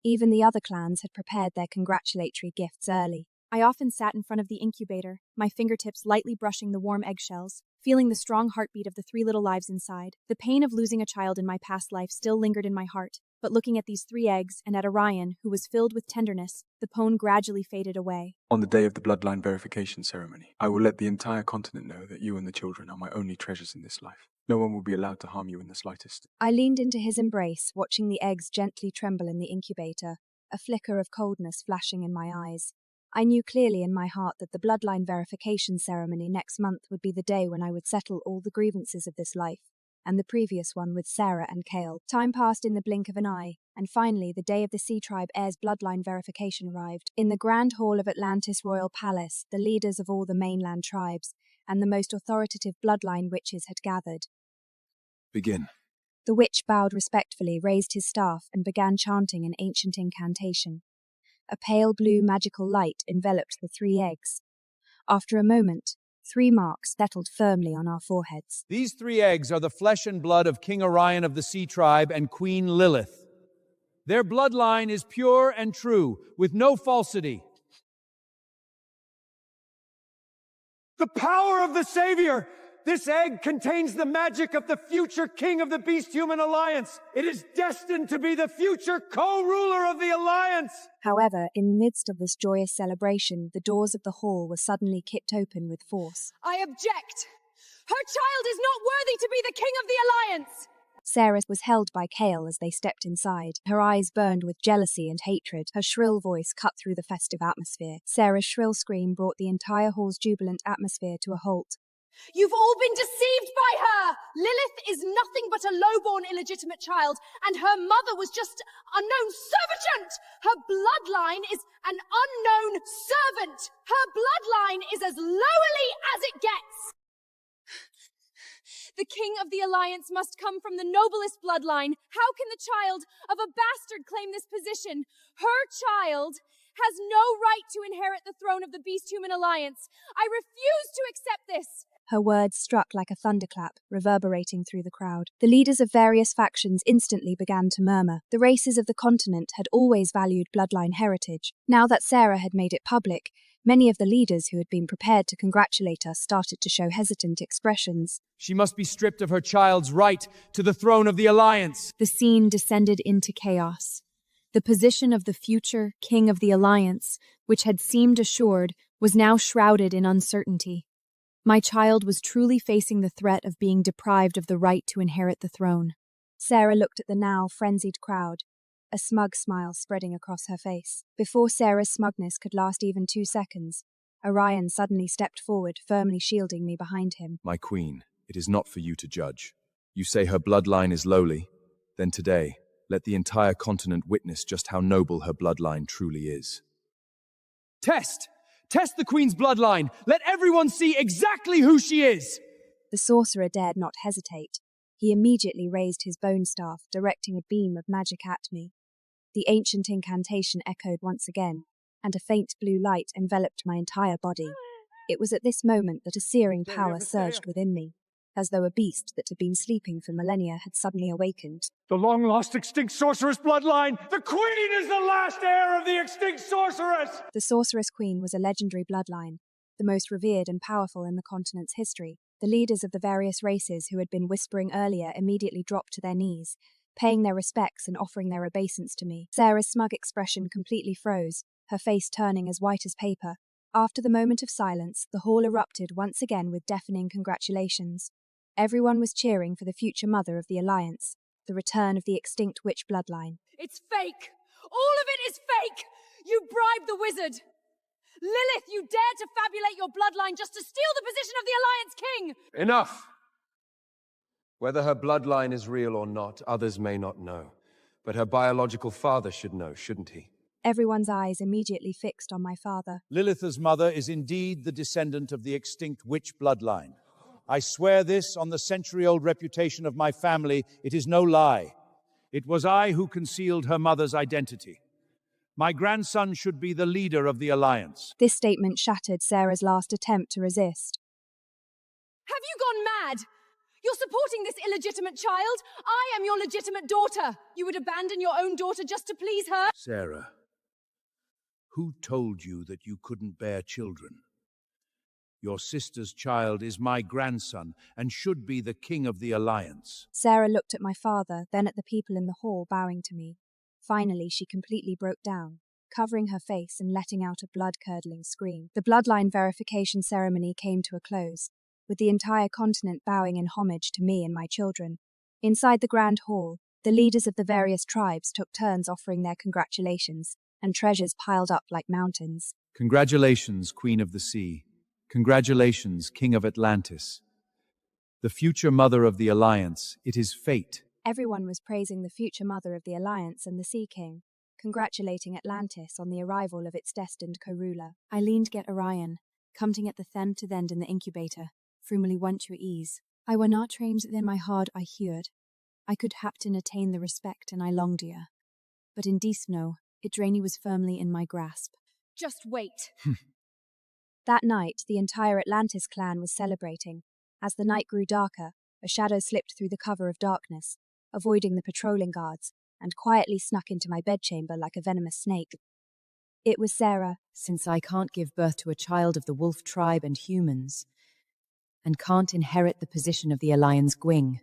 Speaker 6: Even the other clans had prepared their congratulatory gifts early.
Speaker 2: I often sat in front of the incubator, my fingertips lightly brushing the warm eggshells, feeling the strong heartbeat of the 3 little lives inside. The pain of losing a child in my past life still lingered in my heart, but looking at these 3 eggs and at Orion, who was filled with tenderness, the pain gradually faded away.
Speaker 10: On the day of the bloodline verification ceremony, I will let the entire continent know that you and the children are my only treasures in this life. No one will be allowed to harm you in the slightest.
Speaker 6: I leaned into his embrace, watching the eggs gently tremble in the incubator, a flicker of coldness flashing in my eyes. I knew clearly in my heart that the bloodline verification ceremony next month would be the day when I would settle all the grievances of this life, and the previous one with Sarah and Kale. Time passed in the blink of an eye, and finally the day of the Sea Tribe heir's bloodline verification arrived. In the grand hall of Atlantis Royal Palace, the leaders of all the mainland tribes and the most authoritative bloodline witches had gathered.
Speaker 12: Begin.
Speaker 6: The witch bowed respectfully, raised his staff, and began chanting an ancient incantation. A pale blue magical light enveloped the 3 eggs. After a moment, 3 marks settled firmly on our foreheads.
Speaker 8: These 3 eggs are the flesh and blood of King Orion of the Sea Tribe and Queen Lilith. Their bloodline is pure and true, with no falsity. The power of the Savior! This egg contains the magic of the future king of the Beast-Human Alliance. It is destined to be the future co-ruler of the Alliance.
Speaker 6: However, in the midst of this joyous celebration, the doors of the hall were suddenly kicked open with force.
Speaker 9: I object! Her child is not worthy to be the king of the Alliance!
Speaker 6: Sarah was held by Kale as they stepped inside. Her eyes burned with jealousy and hatred. Her shrill voice cut through the festive atmosphere. Sarah's shrill scream brought the entire hall's jubilant atmosphere to a halt.
Speaker 2: You've all been deceived by her! Lilith is nothing but a low-born illegitimate child, and her mother was just unknown servant! Her bloodline is an unknown servant! Her bloodline is as lowly as it gets! The king of the Alliance must come from the noblest bloodline. How can the child of a bastard claim this position? Her child has no right to inherit the throne of the Beast-Human Alliance. I refuse to accept this!
Speaker 6: Her words struck like a thunderclap, reverberating through the crowd. The leaders of various factions instantly began to murmur. The races of the continent had always valued bloodline heritage. Now that Sarah had made it public, many of the leaders who had been prepared to congratulate us started to show hesitant expressions.
Speaker 8: She must be stripped of her child's right to the throne of the Alliance.
Speaker 1: The scene descended into chaos. The position of the future king of the Alliance, which had seemed assured, was now shrouded in uncertainty. My child was truly facing the threat of being deprived of the right to inherit the throne.
Speaker 6: Sarah looked at the now frenzied crowd, a smug smile spreading across her face. Before Sarah's smugness could last even 2 seconds, Orion suddenly stepped forward, firmly shielding me behind him.
Speaker 12: My queen, it is not for you to judge. You say her bloodline is lowly? Then today, let the entire continent witness just how noble her bloodline truly is.
Speaker 8: Test the queen's bloodline! Let everyone see exactly who she is!
Speaker 6: The sorcerer dared not hesitate. He immediately raised his bone staff, directing a beam of magic at me. The ancient incantation echoed once again, and a faint blue light enveloped my entire body. It was at this moment that a searing power surged within me, as though a beast that had been sleeping for millennia had suddenly awakened.
Speaker 8: The long-lost extinct sorceress bloodline! The queen is the last heir of the extinct sorceress!
Speaker 6: The sorceress queen was a legendary bloodline, the most revered and powerful in the continent's history. The leaders of the various races who had been whispering earlier immediately dropped to their knees, paying their respects and offering their obeisance to me. Sarah's smug expression completely froze, her face turning as white as paper. After the moment of silence, the hall erupted once again with deafening congratulations. Everyone was cheering for the future mother of the Alliance, the return of the extinct witch bloodline.
Speaker 2: It's fake! All of it is fake! You bribed the wizard! Lilith, you dared to fabulate your bloodline just to steal the position of the Alliance King!
Speaker 15: Enough! Whether her bloodline is real or not, others may not know. But her biological father should know, shouldn't he?
Speaker 6: Everyone's eyes immediately fixed on my father.
Speaker 3: Lilith's mother is indeed the descendant of the extinct witch bloodline. I swear this on the century-old reputation of my family. It is no lie. It was I who concealed her mother's identity. My grandson should be the leader of the Alliance.
Speaker 6: This statement shattered Sarah's last attempt to resist.
Speaker 2: Have you gone mad? You're supporting this illegitimate child? I am your legitimate daughter. You would abandon your own daughter just to please her?
Speaker 3: Sarah, who told you that you couldn't bear children? Your sister's child is my grandson and should be the king of the Alliance.
Speaker 6: Sarah looked at my father, then at the people in the hall, bowing to me. Finally, she completely broke down, covering her face and letting out a blood-curdling scream. The bloodline verification ceremony came to a close, with the entire continent bowing in homage to me and my children. Inside the grand hall, the leaders of the various tribes took turns offering their congratulations, and treasures piled up like mountains.
Speaker 12: Congratulations, Queen of the Sea. Congratulations, King of Atlantis. The future mother of the Alliance, it is fate.
Speaker 6: Everyone was praising the future mother of the Alliance and the Sea King, congratulating Atlantis on the arrival of its destined co-ruler.
Speaker 1: I leaned get Orion, coming at the thend to thend in the incubator, frumely want your ease. I were not trained then my heart I heard. I could hapten attain the respect and I longed dear. But in Deesno, it drainy was firmly in my grasp.
Speaker 2: Just wait.
Speaker 6: That night, the entire Atlantis clan was celebrating. As the night grew darker, a shadow slipped through the cover of darkness, avoiding the patrolling guards, and quietly snuck into my bedchamber like a venomous snake. It was Sarah.
Speaker 1: Since I can't give birth to a child of the wolf tribe and humans, and can't inherit the position of the Alliance Gwing,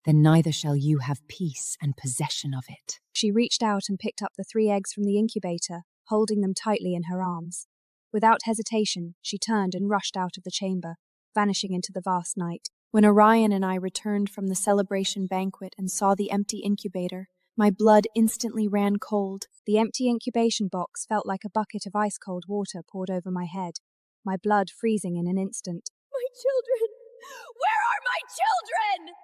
Speaker 1: then neither shall you have peace and possession of it.
Speaker 6: She reached out and picked up the 3 eggs from the incubator, holding them tightly in her arms. Without hesitation, she turned and rushed out of the chamber, vanishing into the vast night.
Speaker 2: When Orion and I returned from the celebration banquet and saw the empty incubator, my blood instantly ran cold.
Speaker 6: The empty incubation box felt like a bucket of ice-cold water poured over my head, my blood freezing in an instant.
Speaker 9: My children! Where are my children?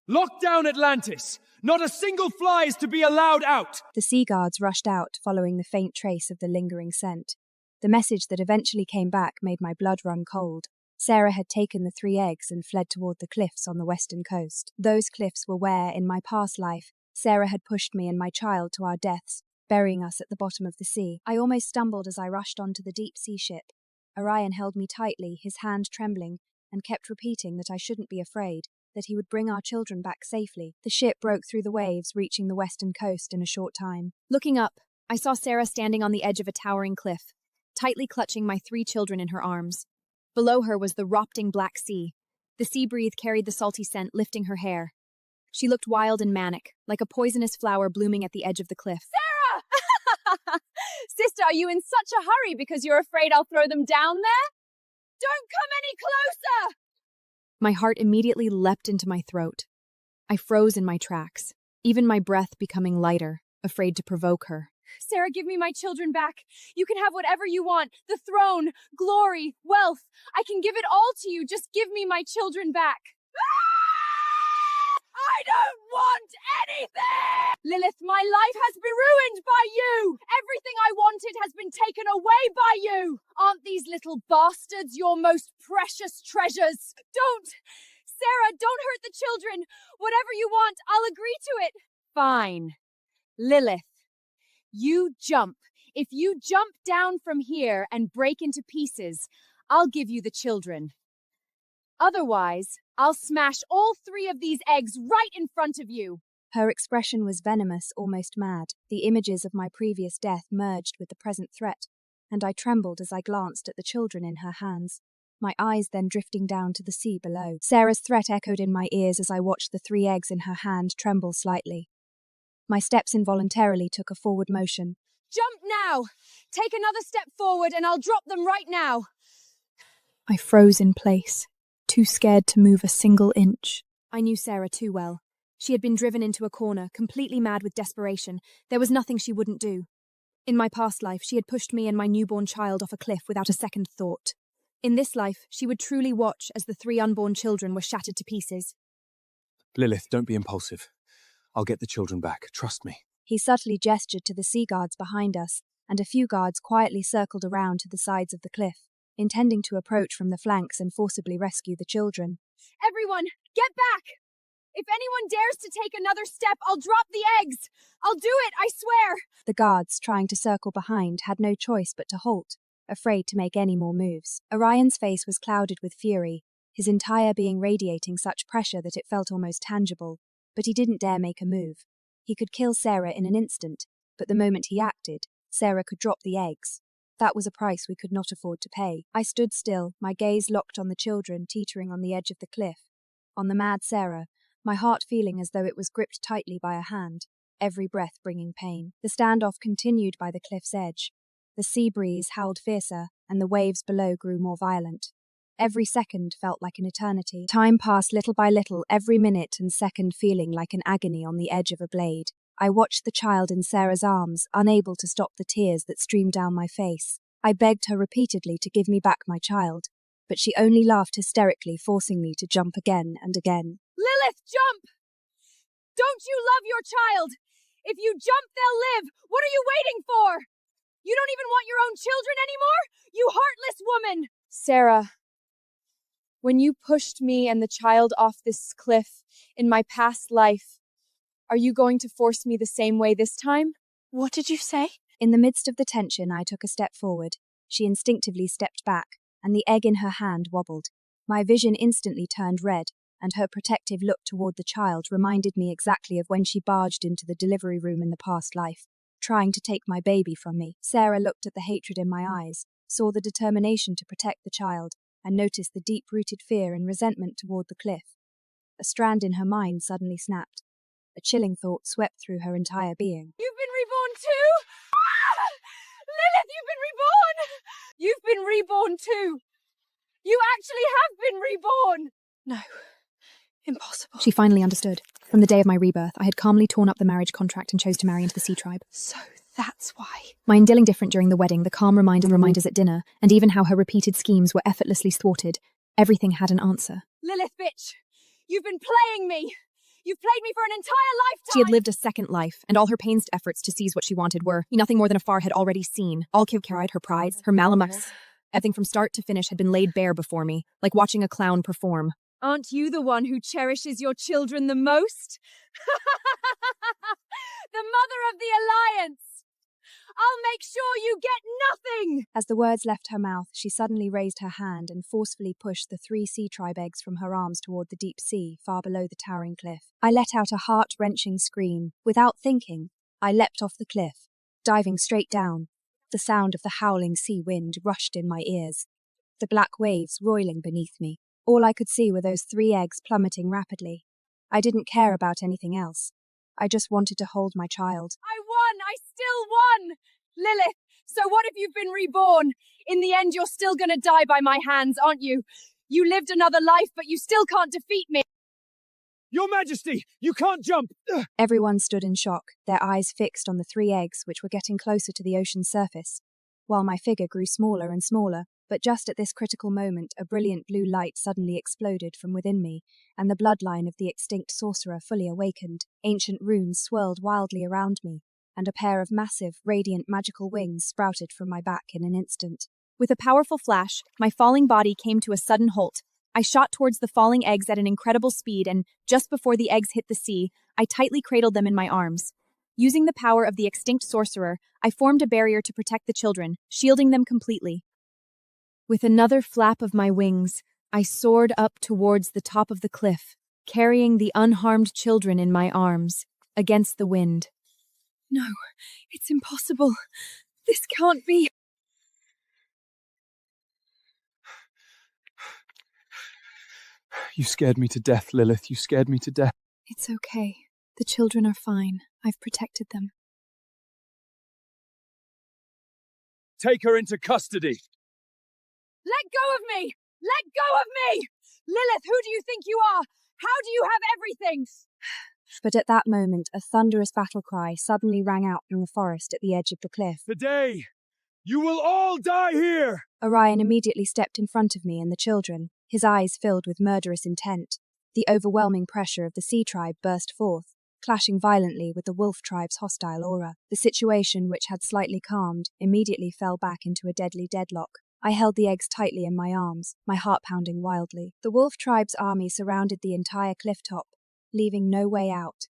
Speaker 8: Lock down Atlantis! Not a single fly is to be allowed out!
Speaker 6: The sea guards rushed out, following the faint trace of the lingering scent. The message that eventually came back made my blood run cold. Sarah had taken the 3 eggs and fled toward the cliffs on the western coast. Those cliffs were where, in my past life, Sarah had pushed me and my child to our deaths, burying us at the bottom of the sea. I almost stumbled as I rushed onto the deep sea ship. Orion held me tightly, his hand trembling, and kept repeating that I shouldn't be afraid, that he would bring our children back safely. The ship broke through the waves, reaching the western coast in a short time.
Speaker 1: Looking up, I saw Sarah standing on the edge of a towering cliff, tightly clutching my 3 children in her arms. Below her was the rotting Black Sea. The sea breeze carried the salty scent, lifting her hair. She looked wild and manic, like a poisonous flower blooming at the edge of the cliff.
Speaker 9: Sarah! Sister, are you in such a hurry because you're afraid I'll throw them down there? Don't come any closer!
Speaker 1: My heart immediately leapt into my throat. I froze in my tracks, even my breath becoming lighter, afraid to provoke her.
Speaker 9: Sarah, give me my children back. You can have whatever you want. The throne, glory, wealth. I can give it all to you. Just give me my children back. I don't want anything! Lilith, my life has been ruined by you! Everything I wanted has been taken away by you! Aren't these little bastards your most precious treasures? Don't! Sarah, don't hurt the children! Whatever you want, I'll agree to it!
Speaker 1: Fine. Lilith, you jump. If you jump down from here and break into pieces, I'll give you the children. Otherwise, I'll smash all 3 of these eggs right in front of you.
Speaker 6: Her expression was venomous, almost mad. The images of my previous death merged with the present threat, and I trembled as I glanced at the children in her hands, my eyes then drifting down to the sea below. Sarah's threat echoed in my ears as I watched the 3 eggs in her hand tremble slightly. My steps involuntarily took a forward motion.
Speaker 9: Jump now! Take another step forward and I'll drop them right now.
Speaker 2: I froze in place, too scared to move a single inch.
Speaker 1: I knew Sarah too well. She had been driven into a corner, completely mad with desperation. There was nothing she wouldn't do. In my past life, she had pushed me and my newborn child off a cliff without a second thought. In this life, she would truly watch as the 3 unborn children were shattered to pieces.
Speaker 15: Lilith, don't be impulsive. I'll get the children back. Trust me.
Speaker 6: He subtly gestured to the sea guards behind us, and a few guards quietly circled around to the sides of the cliff, intending to approach from the flanks and forcibly rescue the children.
Speaker 9: Everyone, get back! If anyone dares to take another step, I'll drop the eggs! I'll do it, I swear!
Speaker 6: The guards, trying to circle behind, had no choice but to halt, afraid to make any more moves. Orion's face was clouded with fury, his entire being radiating such pressure that it felt almost tangible, but he didn't dare make a move. He could kill Sarah in an instant, but the moment he acted, Sarah could drop the eggs. That was a price we could not afford to pay. I stood still, my gaze locked on the children teetering on the edge of the cliff, on the mad Sarah, my heart feeling as though it was gripped tightly by a hand, every breath bringing pain. The standoff continued by the cliff's edge. The sea breeze howled fiercer, and the waves below grew more violent. Every second felt like an eternity. Time passed little by little, every minute and second feeling like an agony on the edge of a blade. I watched the child in Sarah's arms, unable to stop the tears that streamed down my face. I begged her repeatedly to give me back my child, but she only laughed hysterically, forcing me to jump again and again.
Speaker 9: Lilith, jump! Don't you love your child? If you jump, they'll live! What are you waiting for? You don't even want your own children anymore? You heartless woman!
Speaker 1: Sarah, when you pushed me and the child off this cliff in my past life, are you going to force me the same way this time?
Speaker 11: What did you say?
Speaker 6: In the midst of the tension, I took a step forward. She instinctively stepped back, and the egg in her hand wobbled. My vision instantly turned red, and her protective look toward the child reminded me exactly of when she barged into the delivery room in the past life, trying to take my baby from me. Sarah looked at the hatred in my eyes, saw the determination to protect the child, and noticed the deep-rooted fear and resentment toward the cliff. A strand in her mind suddenly snapped. A chilling thought swept through her entire being.
Speaker 9: You've been reborn too? Ah! Lilith, you've been reborn! You've been reborn too! You actually have been reborn!
Speaker 11: No. Impossible.
Speaker 2: She finally understood. From the day of my rebirth, I had calmly torn up the marriage contract and chose to marry into the Sea Tribe.
Speaker 11: So that's why.
Speaker 2: My indilling different during the wedding, the calm reminders at dinner, and even how her repeated schemes were effortlessly thwarted. Everything had an answer.
Speaker 9: Lilith, bitch! You've been playing me! You've played me for an entire lifetime!
Speaker 2: She had lived a second life, and all her pained efforts to seize what she wanted were nothing more than a far had already seen. All carried her prides, her malamux. Everything from start to finish had been laid bare before me, like watching a clown perform.
Speaker 9: Aren't you the one who cherishes your children the most? The mother of the Alliance! I'll make sure you get nothing!
Speaker 6: As the words left her mouth, she suddenly raised her hand and forcefully pushed the 3 sea tribe eggs from her arms toward the deep sea, far below the towering cliff. I let out a heart-wrenching scream. Without thinking, I leapt off the cliff, diving straight down. The sound of the howling sea wind rushed in my ears, the black waves roiling beneath me. All I could see were those 3 eggs plummeting rapidly. I didn't care about anything else. I just wanted to hold my child.
Speaker 9: I won! I still won! Lilith, so what if you've been reborn? In the end, you're still gonna die by my hands, aren't you? You lived another life, but you still can't defeat me.
Speaker 8: Your Majesty, you can't jump!
Speaker 6: Everyone stood in shock, their eyes fixed on the 3 eggs which were getting closer to the ocean's surface, while my figure grew smaller and smaller. But just at this critical moment, a brilliant blue light suddenly exploded from within me, and the bloodline of the extinct sorcerer fully awakened. Ancient runes swirled wildly around me, and a pair of massive, radiant magical wings sprouted from my back in an instant.
Speaker 1: With a powerful flash, my falling body came to a sudden halt. I shot towards the falling eggs at an incredible speed, and just before the eggs hit the sea, I tightly cradled them in my arms. Using the power of the extinct sorcerer, I formed a barrier to protect the children, shielding them completely. With another flap of my wings, I soared up towards the top of the cliff, carrying the unharmed children in my arms, against the wind.
Speaker 2: No, it's impossible. This can't be.
Speaker 7: You scared me to death, Lilith. You scared me to death.
Speaker 2: It's okay. The children are fine. I've protected them.
Speaker 8: Take her into custody.
Speaker 9: Let go of me! Let go of me! Lilith, who do you think you are? How do you have everything?
Speaker 6: But at that moment, a thunderous battle cry suddenly rang out from the forest at the edge of the cliff.
Speaker 8: Today, you will all die here!
Speaker 6: Orion immediately stepped in front of me and the children, his eyes filled with murderous intent. The overwhelming pressure of the Sea Tribe burst forth, clashing violently with the Wolf Tribe's hostile aura. The situation, which had slightly calmed, immediately fell back into a deadly deadlock. I held the eggs tightly in my arms, my heart pounding wildly. The Wolf Tribe's army surrounded the entire cliff top, leaving no way out.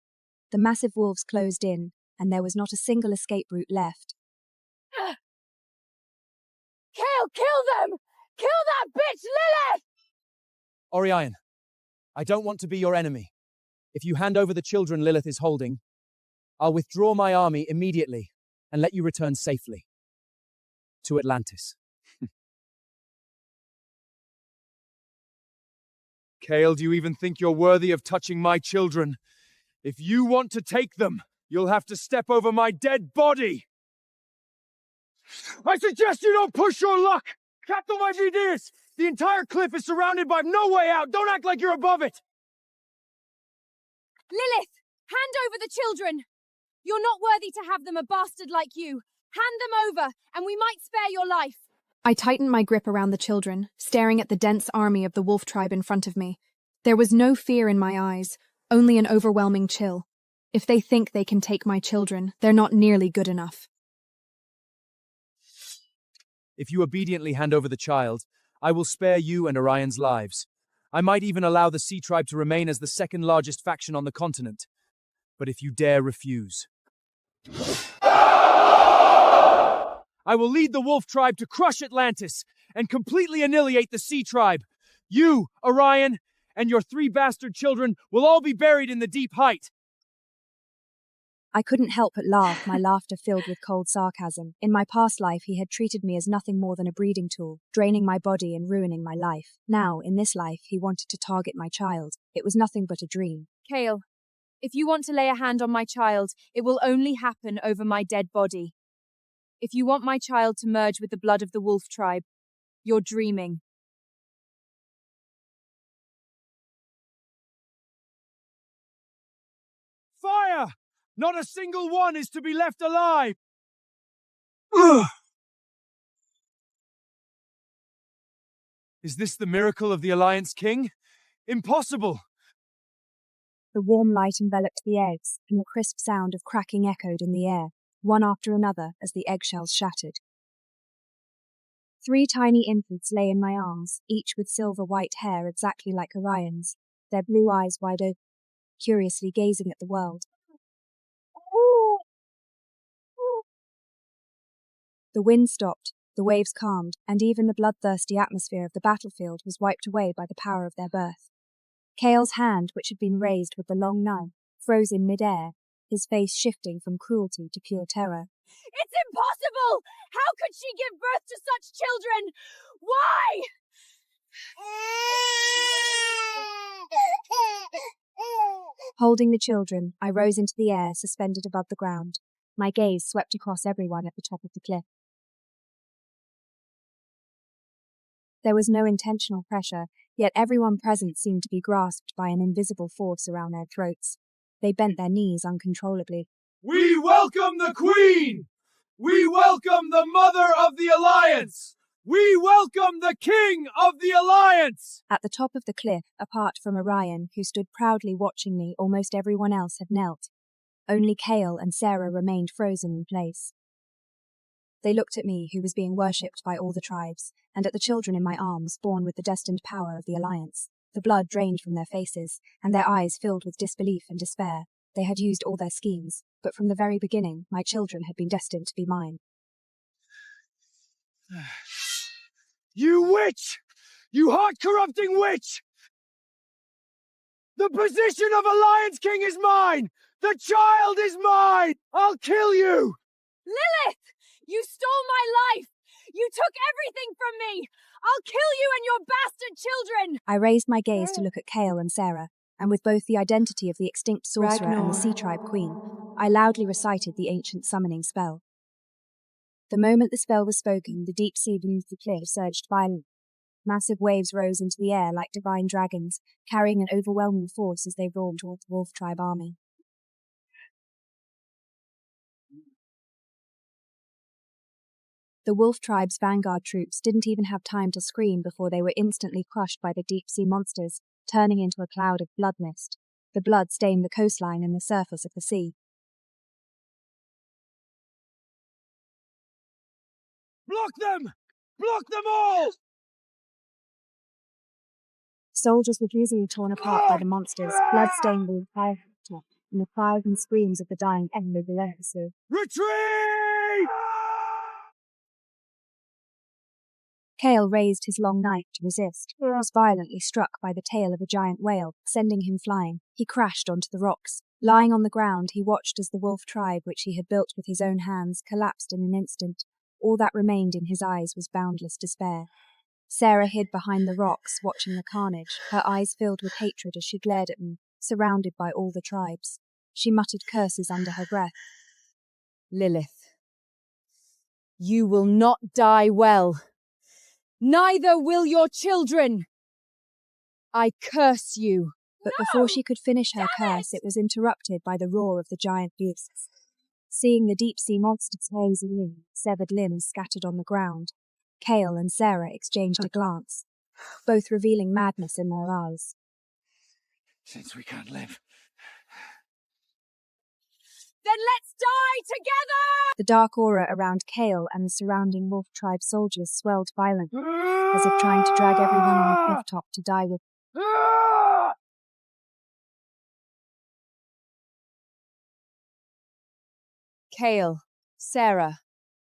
Speaker 6: The massive wolves closed in, and there was not a single escape route left.
Speaker 9: Kill them! Kill that bitch, Lilith!
Speaker 16: Orion, I don't want to be your enemy. If you hand over the children Lilith is holding, I'll withdraw my army immediately and let you return safely to Atlantis.
Speaker 8: Kale, do you even think you're worthy of touching my children? If you want to take them, you'll have to step over my dead body! I suggest you don't push your luck! Captain ideas! The entire cliff is surrounded by no way out! Don't act like you're above it!
Speaker 9: Lilith, hand over the children! You're not worthy to have them, a bastard like you. Hand them over, and we might spare your life.
Speaker 2: I tightened my grip around the children, staring at the dense army of the Wolf Tribe in front of me. There was no fear in my eyes, only an overwhelming chill. If they think they can take my children, they're not nearly good enough.
Speaker 16: If you obediently hand over the child, I will spare you and Orion's lives. I might even allow the Sea Tribe to remain as the second largest faction on the continent. But if you dare refuse, I will lead the Wolf Tribe to crush Atlantis and completely annihilate the Sea Tribe. You, Orion, and your 3 bastard children will all be buried in the deep height.
Speaker 6: I couldn't help but laugh, my laughter filled with cold sarcasm. In my past life, he had treated me as nothing more than a breeding tool, draining my body and ruining my life. Now, in this life, he wanted to target my child. It was nothing but a dream.
Speaker 1: Kale, if you want to lay a hand on my child, it will only happen over my dead body. If you want my child to merge with the blood of the Wolf Tribe, you're dreaming.
Speaker 4: Fire! Not a single one is to be left alive! Is this the miracle of the Alliance King? Impossible!
Speaker 6: The warm light enveloped the eggs, and the crisp sound of cracking echoed in the air, one after another as the eggshells shattered. 3 tiny infants lay in my arms, each with silver-white hair exactly like Orion's, their blue eyes wide open, curiously gazing at the world. The wind stopped, the waves calmed, and even the bloodthirsty atmosphere of the battlefield was wiped away by the power of their birth. Kale's hand, which had been raised with the long knife, froze in mid-air, his face shifting from cruelty to pure terror.
Speaker 2: It's impossible! How could she give birth to such children? Why?
Speaker 6: Holding the children, I rose into the air, suspended above the ground. My gaze swept across everyone at the top of the cliff. There was no intentional pressure, yet everyone present seemed to be grasped by an invisible force around their throats. They bent their knees uncontrollably.
Speaker 4: We welcome the Queen! We welcome the Mother of the Alliance! We welcome the King of the Alliance!
Speaker 6: At the top of the cliff, apart from Orion, who stood proudly watching me, almost everyone else had knelt. Only Kale and Sarah remained frozen in place. They looked at me, who was being worshipped by all the tribes, and at the children in my arms, born with the destined power of the Alliance. The blood drained from their faces, and their eyes filled with disbelief and despair. They had used all their schemes, but from the very beginning, my children had been destined to be mine.
Speaker 4: You witch! You heart-corrupting witch! The position of Alliance King is mine! The child is mine! I'll kill you!
Speaker 2: Lilith! You stole my life! You took everything from me! I'll kill you and your bastard children!
Speaker 6: I raised my gaze to look at Kale and Sarah, and with both the identity of the extinct sorcerer and the Sea Tribe Queen, I loudly recited the ancient summoning spell. The moment the spell was spoken, the deep sea beneath the cliff surged violently. Massive waves rose into the air like divine dragons, carrying an overwhelming force as they roared toward the Wolf Tribe army. The Wolf Tribe's vanguard troops didn't even have time to scream before they were instantly crushed by the deep-sea monsters, turning into a cloud of blood mist. The blood stained the coastline and the surface of the sea.
Speaker 4: Block them! Block them all!
Speaker 6: Soldiers were easily torn apart by the monsters, blood-stained the entire top, and the cries and screams of the dying ended the episode.
Speaker 4: Retreat!
Speaker 6: Kale raised his long knife to resist. He was violently struck by the tail of a giant whale, sending him flying. He crashed onto the rocks. Lying on the ground, he watched as the wolf tribe, which he had built with his own hands, collapsed in an instant. All that remained in his eyes was boundless despair. Sarah hid behind the rocks, watching the carnage, her eyes filled with hatred as she glared at me, surrounded by all the tribes. She muttered curses under her breath.
Speaker 9: Lilith, you will not die well. Neither will your children. I curse you.
Speaker 6: But before she could finish her curse, it was interrupted by the roar of the giant beasts. Seeing the deep-sea monsters closing in, severed limbs scattered on the ground, Kale and Sarah exchanged a glance, both revealing madness in their eyes.
Speaker 4: Since we can't live,
Speaker 2: then let's die together!
Speaker 6: The dark aura around Kale and the surrounding wolf tribe soldiers swelled violently, as if trying to drag everyone on the cliff top to die with.
Speaker 9: Kale, Sarah,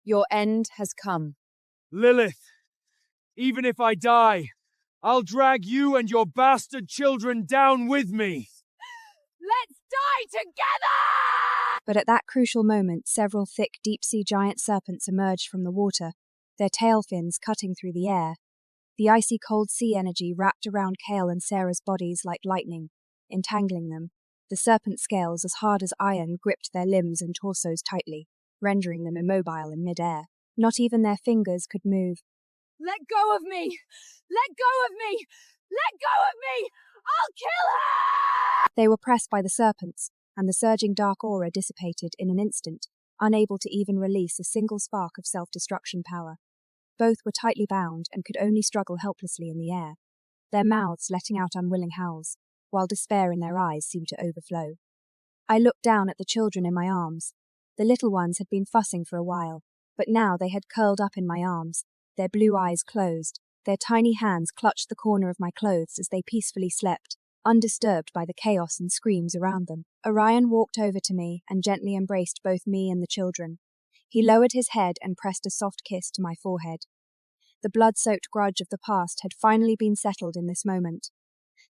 Speaker 9: your end has come.
Speaker 4: Lilith, even if I die, I'll drag you and your bastard children down with me.
Speaker 2: Let's die together!
Speaker 6: But at that crucial moment, several thick deep-sea giant serpents emerged from the water, their tail fins cutting through the air. The icy cold sea energy wrapped around Kale and Sarah's bodies like lightning, entangling them. The serpent scales, as hard as iron, gripped their limbs and torsos tightly, rendering them immobile in mid-air. Not even their fingers could move.
Speaker 2: Let go of me! Let go of me! Let go of me! I'll kill her!
Speaker 6: They were pressed by the serpents, and the surging dark aura dissipated in an instant, unable to even release a single spark of self-destruction power. Both were tightly bound and could only struggle helplessly in the air, their mouths letting out unwilling howls, while despair in their eyes seemed to overflow. I looked down at the children in my arms. The little ones had been fussing for a while, but now they had curled up in my arms, their blue eyes closed, their tiny hands clutched the corner of my clothes as they peacefully slept, undisturbed by the chaos and screams around them. Orion walked over to me and gently embraced both me and the children. He lowered his head and pressed a soft kiss to my forehead. The blood-soaked grudge of the past had finally been settled in this moment.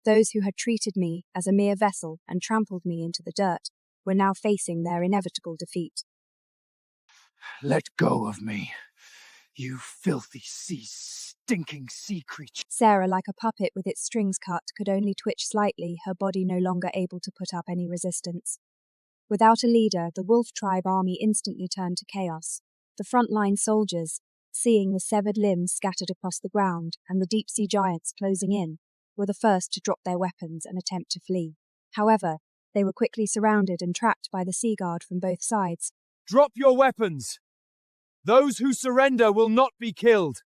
Speaker 6: Those who had treated me as a mere vessel and trampled me into the dirt were now facing their inevitable defeat.
Speaker 8: Let go of me, you filthy stinking sea creature.
Speaker 6: Sarah, like a puppet with its strings cut, could only twitch slightly, her body no longer able to put up any resistance. Without a leader, the Wolf Tribe army instantly turned to chaos. The frontline soldiers, seeing the severed limbs scattered across the ground and the deep-sea giants closing in, were the first to drop their weapons and attempt to flee. However, they were quickly surrounded and trapped by the Sea Guard from both sides.
Speaker 16: Drop your weapons! Those who surrender will not be killed!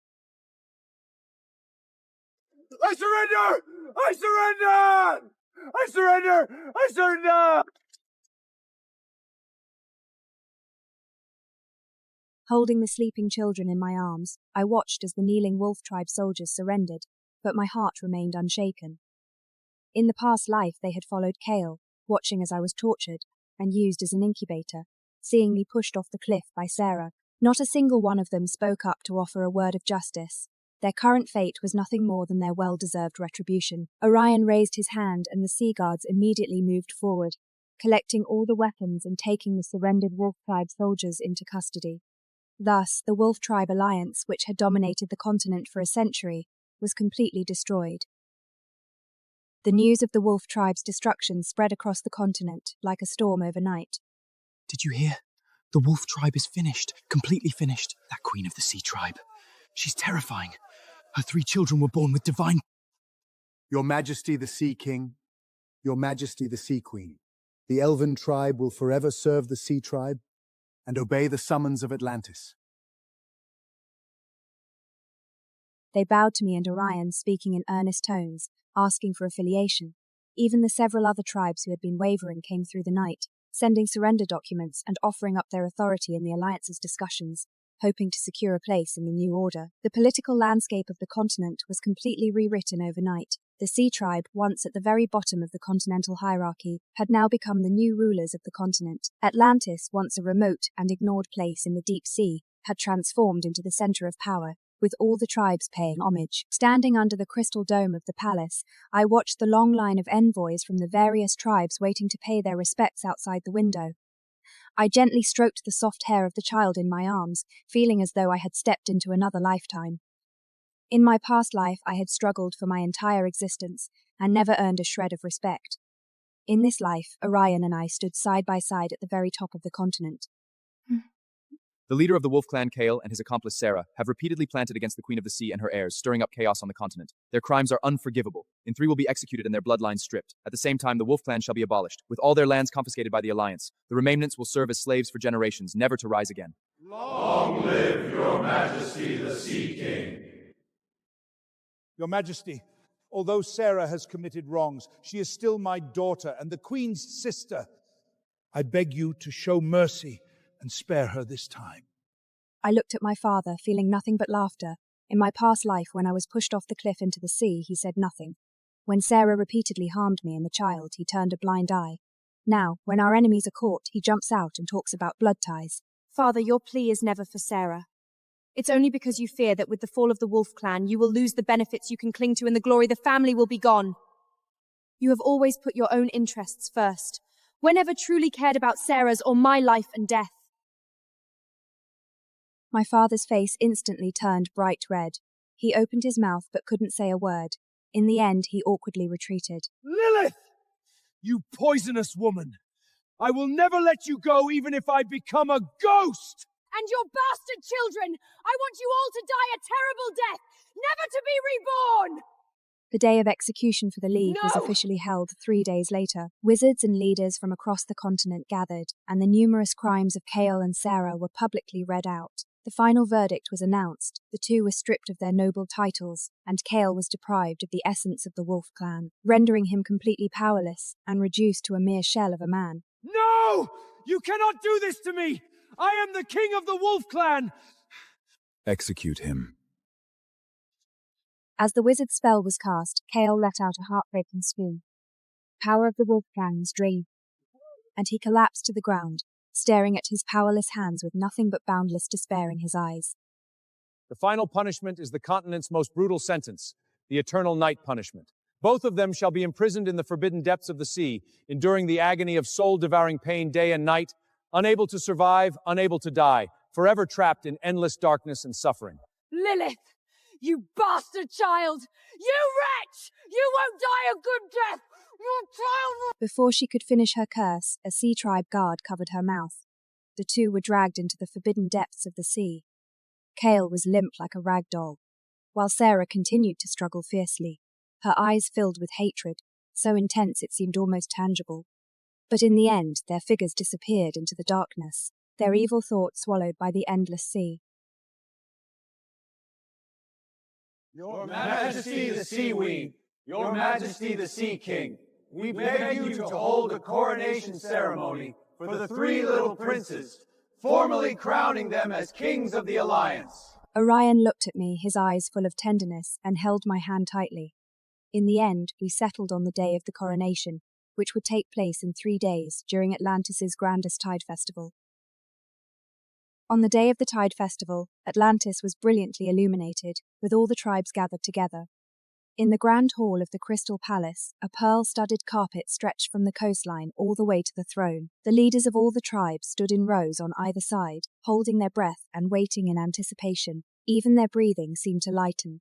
Speaker 8: I surrender! I surrender! I surrender! I surrender!
Speaker 6: Holding the sleeping children in my arms, I watched as the kneeling Wolf Tribe soldiers surrendered, but my heart remained unshaken. In the past life they had followed Kale, watching as I was tortured, and used as an incubator, seeing me pushed off the cliff by Sarah. Not a single one of them spoke up to offer a word of justice. Their current fate was nothing more than their well-deserved retribution. Orion raised his hand and the Sea Guards immediately moved forward, collecting all the weapons and taking the surrendered Wolf Tribe soldiers into custody. Thus, the Wolf Tribe alliance, which had dominated the continent for a century, was completely destroyed. The news of the Wolf Tribe's destruction spread across the continent like a storm overnight.
Speaker 12: Did you hear? The Wolf Tribe is finished, completely finished. That Queen of the Sea Tribe. She's terrifying. Her 3 children were born with divine...
Speaker 3: Your Majesty the Sea King, Your Majesty the Sea Queen, the Elven Tribe will forever serve the Sea Tribe and obey the summons of Atlantis.
Speaker 6: They bowed to me and Orion, speaking in earnest tones, asking for affiliation. Even the several other tribes who had been wavering came through the night, sending surrender documents and offering up their authority in the alliance's discussions, hoping to secure a place in the new order. The political landscape of the continent was completely rewritten overnight. The Sea Tribe, once at the very bottom of the continental hierarchy, had now become the new rulers of the continent. Atlantis, once a remote and ignored place in the deep sea, had transformed into the center of power, with all the tribes paying homage. Standing under the crystal dome of the palace, I watched the long line of envoys from the various tribes waiting to pay their respects outside the window. I gently stroked the soft hair of the child in my arms, feeling as though I had stepped into another lifetime. In my past life, I had struggled for my entire existence and never earned a shred of respect. In this life, Orion and I stood side by side at the very top of the continent.
Speaker 12: The leader of the Wolf Clan, Kale, and his accomplice Sarah, have repeatedly planted against the Queen of the Sea and her heirs, stirring up chaos on the continent. Their crimes are unforgivable, and 3 will be executed and their bloodlines stripped. At the same time, the Wolf Clan shall be abolished, with all their lands confiscated by the Alliance. The remnants will serve as slaves for generations, never to rise again.
Speaker 4: Long live your Majesty the Sea King.
Speaker 3: Your Majesty, although Sarah has committed wrongs, she is still my daughter and the Queen's sister. I beg you to show mercy and spare her this time.
Speaker 6: I looked at my father, feeling nothing but laughter. In my past life, when I was pushed off the cliff into the sea, he said nothing. When Sarah repeatedly harmed me and the child, he turned a blind eye. Now, when our enemies are caught, he jumps out and talks about blood ties.
Speaker 2: Father, your plea is never for Sarah. It's only because you fear that with the fall of the Wolf Clan, you will lose the benefits you can cling to and the glory the family will be gone. You have always put your own interests first, whenever truly cared about Sarah's or my life and death.
Speaker 6: My father's face instantly turned bright red. He opened his mouth but couldn't say a word. In the end, he awkwardly retreated.
Speaker 4: Lilith! You poisonous woman! I will never let you go even if I become a ghost!
Speaker 2: And your bastard children! I want you all to die a terrible death, never to be reborn!
Speaker 6: The day of execution for the League was
Speaker 8: No!
Speaker 6: officially held 3 days later. Wizards and leaders from across the continent gathered, and the numerous crimes of Kale and Sarah were publicly read out. The final verdict was announced. The two were stripped of their noble titles, and Kale was deprived of the essence of the Wolf Clan, rendering him completely powerless and reduced to a mere shell of a man.
Speaker 8: No! You cannot do this to me! I am the king of the Wolf Clan!
Speaker 12: Execute him.
Speaker 6: As the wizard's spell was cast, Kale let out a heartbreaking scream. The power of the Wolf Clan was drained, and he collapsed to the ground, staring at his powerless hands with nothing but boundless despair in his eyes.
Speaker 16: The final punishment is the continent's most brutal sentence, the eternal night punishment. Both of them shall be imprisoned in the forbidden depths of the sea, enduring the agony of soul-devouring pain day and night, unable to survive, unable to die, forever trapped in endless darkness and suffering.
Speaker 9: Lilith! You bastard child! You wretch! You won't die a good death! Your child will...
Speaker 6: Before she could finish her curse, a sea tribe guard covered her mouth. The two were dragged into the forbidden depths of the sea. Kale was limp like a rag doll, while Sarah continued to struggle fiercely, her eyes filled with hatred, so intense it seemed almost tangible. But in the end, their figures disappeared into the darkness, their evil thoughts swallowed by the endless sea.
Speaker 8: Your Majesty the Sea Queen, Your Majesty the Sea King, we beg you to hold a coronation ceremony for the three little princes, formally crowning them as kings of the Alliance.
Speaker 6: Orion looked at me, his eyes full of tenderness, and held my hand tightly. In the end, we settled on the day of the coronation, which would take place in 3 days during Atlantis's grandest Tide Festival. On the day of the Tide Festival, Atlantis was brilliantly illuminated, with all the tribes gathered together. In the grand hall of the Crystal Palace, a pearl-studded carpet stretched from the coastline all the way to the throne. The leaders of all the tribes stood in rows on either side, holding their breath and waiting in anticipation. Even their breathing seemed to lighten.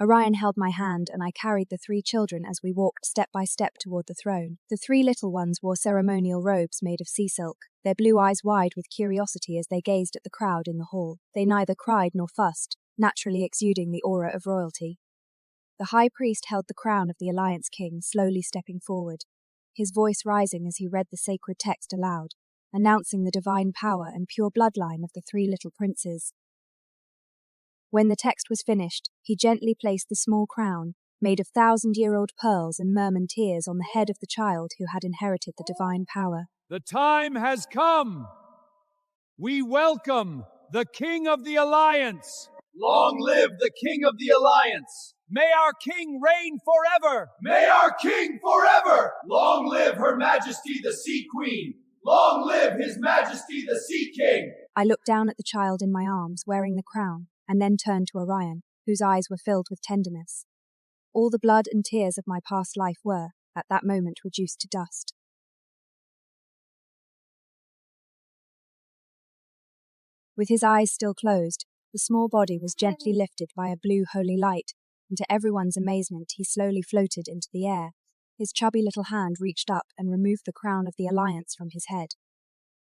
Speaker 6: Orion held my hand, and I carried the 3 children as we walked step by step toward the throne. The 3 little ones wore ceremonial robes made of sea silk, their blue eyes wide with curiosity as they gazed at the crowd in the hall. They neither cried nor fussed, naturally exuding the aura of royalty. The high priest held the crown of the Alliance King, slowly stepping forward, his voice rising as he read the sacred text aloud, announcing the divine power and pure bloodline of the 3 little princes. When the text was finished, he gently placed the small crown, made of 1,000-year-old pearls and merman tears, on the head of the child who had inherited the divine power.
Speaker 4: The time has come. We welcome the King of the Alliance.
Speaker 8: Long live the King of the Alliance!
Speaker 4: May our king reign forever!
Speaker 8: May our king forever! Long live Her Majesty the Sea Queen! Long live His Majesty the Sea King!
Speaker 6: I looked down at the child in my arms, wearing the crown, and then turned to Orion, whose eyes were filled with tenderness. All the blood and tears of my past life were, at that moment, reduced to dust. With his eyes still closed, the small body was gently lifted by a blue holy light, and to everyone's amazement he slowly floated into the air. His chubby little hand reached up and removed the crown of the Alliance from his head.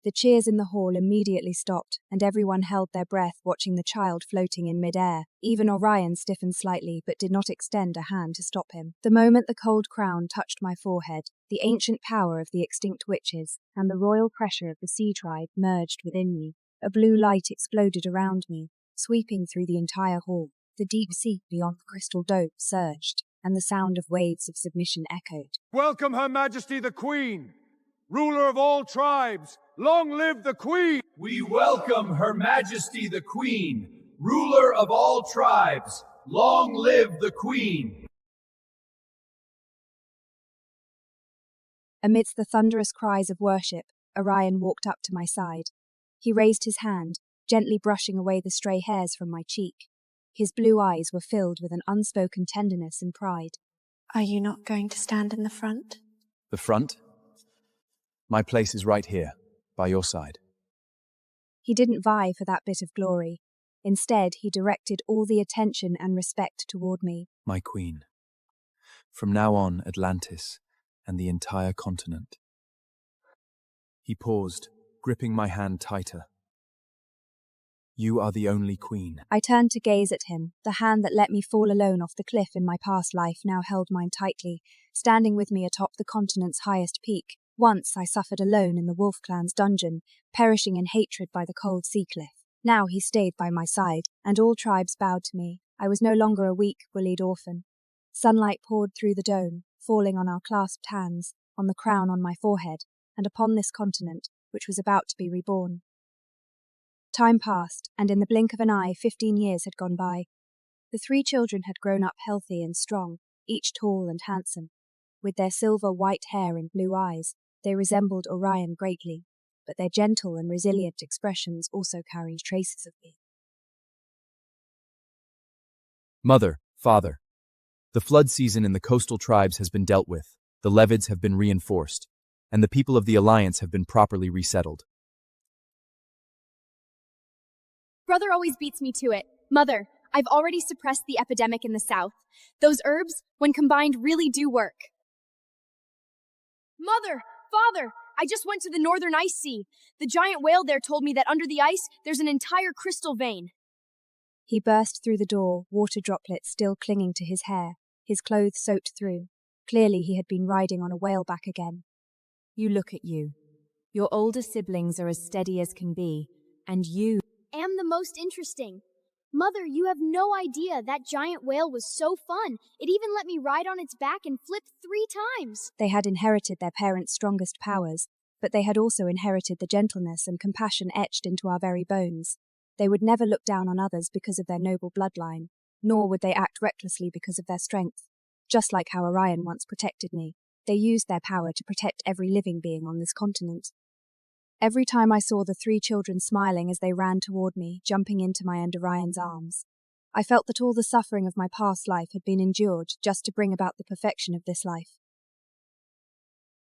Speaker 6: The cheers in the hall immediately stopped, and everyone held their breath watching the child floating in mid-air. Even Orion stiffened slightly, but did not extend a hand to stop him. The moment the cold crown touched my forehead, the ancient power of the extinct witches and the royal pressure of the sea tribe merged within me. A blue light exploded around me, sweeping through the entire hall. The deep sea beyond the crystal dome surged, and the sound of waves of submission echoed.
Speaker 8: Welcome Her Majesty the Queen, ruler of all tribes. Long live the Queen!
Speaker 17: We welcome Her Majesty the Queen, ruler of all tribes. Long live the Queen!
Speaker 6: Amidst the thunderous cries of worship, Orion walked up to my side. He raised his hand, gently brushing away the stray hairs from my cheek. His blue eyes were filled with an unspoken tenderness and pride.
Speaker 11: Are you not going to stand in the front?
Speaker 12: The front? My place is right here, by your side.
Speaker 6: He didn't vie for that bit of glory. Instead, he directed all the attention and respect toward me.
Speaker 12: My queen. From now on, Atlantis and the entire continent. He paused, gripping my hand tighter. You are the only queen.
Speaker 6: I turned to gaze at him. The hand that let me fall alone off the cliff in my past life now held mine tightly, standing with me atop the continent's highest peak. Once I suffered alone in the Wolf Clan's dungeon, perishing in hatred by the cold sea cliff. Now he stayed by my side, and all tribes bowed to me. I was no longer a weak, bullied orphan. Sunlight poured through the dome, falling on our clasped hands, on the crown on my forehead, and upon this continent, which was about to be reborn. Time passed, and in the blink of an eye 15 years had gone by. The 3 children had grown up healthy and strong, each tall and handsome. With their silver white hair and blue eyes, they resembled Orion greatly, but their gentle and resilient expressions also carried traces of me.
Speaker 12: Mother, father, the flood season in the coastal tribes has been dealt with, the levids have been reinforced, and the people of the Alliance have been properly resettled.
Speaker 2: Brother always beats me to it. Mother, I've already suppressed the epidemic in the south. Those herbs, when combined, really do work. Mother! Father! I just went to the northern ice sea. The giant whale there told me that under the ice, there's an entire crystal vein.
Speaker 6: He burst through the door, water droplets still clinging to his hair, his clothes soaked through. Clearly he had been riding on a whaleback again.
Speaker 9: You look at you. Your older siblings are as steady as can be, and you
Speaker 2: Am the most interesting. Mother, you have no idea that giant whale was so fun. It even let me ride on its back and flip 3 times.
Speaker 6: They had inherited their parents' strongest powers, but they had also inherited the gentleness and compassion etched into our very bones. They would never look down on others because of their noble bloodline, nor would they act recklessly because of their strength. Just like how Orion once protected me, they used their power to protect every living being on this continent. Every time I saw the 3 children smiling as they ran toward me, jumping into my and Orion's arms, I felt that all the suffering of my past life had been endured just to bring about the perfection of this life.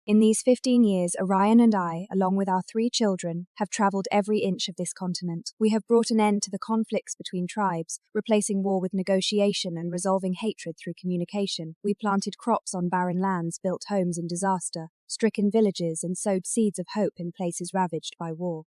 Speaker 6: In these 15 years, Orion and I, along with our 3 children, have traveled every inch of this continent. We have brought an end to the conflicts between tribes, replacing war with negotiation and resolving hatred through communication. We planted crops on barren lands, built homes in disaster, stricken villages, and sowed seeds of hope in places ravaged by war.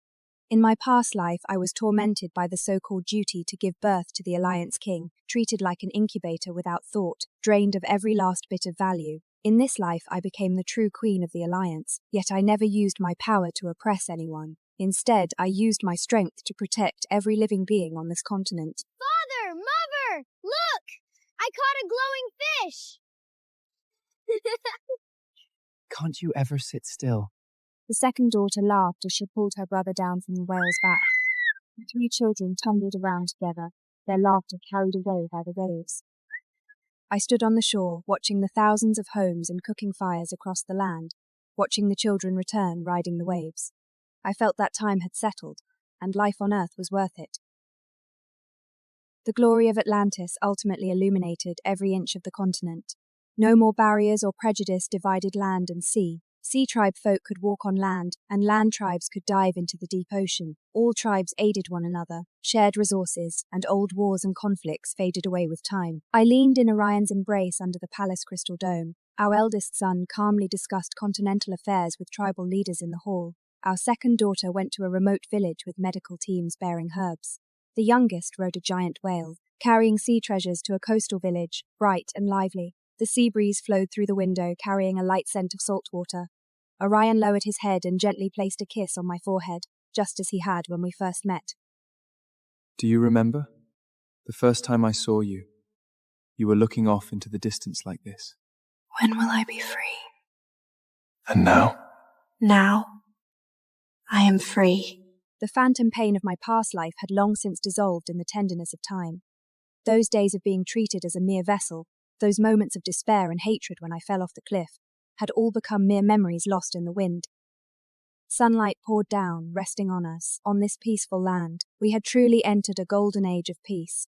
Speaker 6: In my past life, I was tormented by the so-called duty to give birth to the Alliance King, treated like an incubator without thought, drained of every last bit of value. In this life, I became the true queen of the Alliance, yet I never used my power to oppress anyone. Instead, I used my strength to protect every living being on this continent.
Speaker 2: Father! Mother! Look! I caught a glowing fish!
Speaker 16: Can't you ever sit still?
Speaker 6: The second daughter laughed as she pulled her brother down from the whale's back. The 3 children tumbled around together, their laughter carried away by the waves. I stood on the shore, watching the thousands of homes and cooking fires across the land, watching the children return riding the waves. I felt that time had settled, and life on Earth was worth it. The glory of Atlantis ultimately illuminated every inch of the continent. No more barriers or prejudice divided land and sea. Sea tribe folk could walk on land, and land tribes could dive into the deep ocean. All tribes aided one another, shared resources, and old wars and conflicts faded away with time. I leaned in Orion's embrace under the palace crystal dome. Our eldest son calmly discussed continental affairs with tribal leaders in the hall. Our second daughter went to a remote village with medical teams bearing herbs. The youngest rode a giant whale, carrying sea treasures to a coastal village, bright and lively. The sea breeze flowed through the window, carrying a light scent of salt water. Orion lowered his head and gently placed a kiss on my forehead, just as he had when we first met.
Speaker 12: Do you remember? The first time I saw you, you were looking off into the distance like this.
Speaker 11: When will I be free?
Speaker 14: And now?
Speaker 11: Now, I am free.
Speaker 6: The phantom pain of my past life had long since dissolved in the tenderness of time. Those days of being treated as a mere vessel, those moments of despair and hatred when I fell off the cliff, had all become mere memories lost in the wind. Sunlight poured down, resting on us, on this peaceful land. We had truly entered a golden age of peace.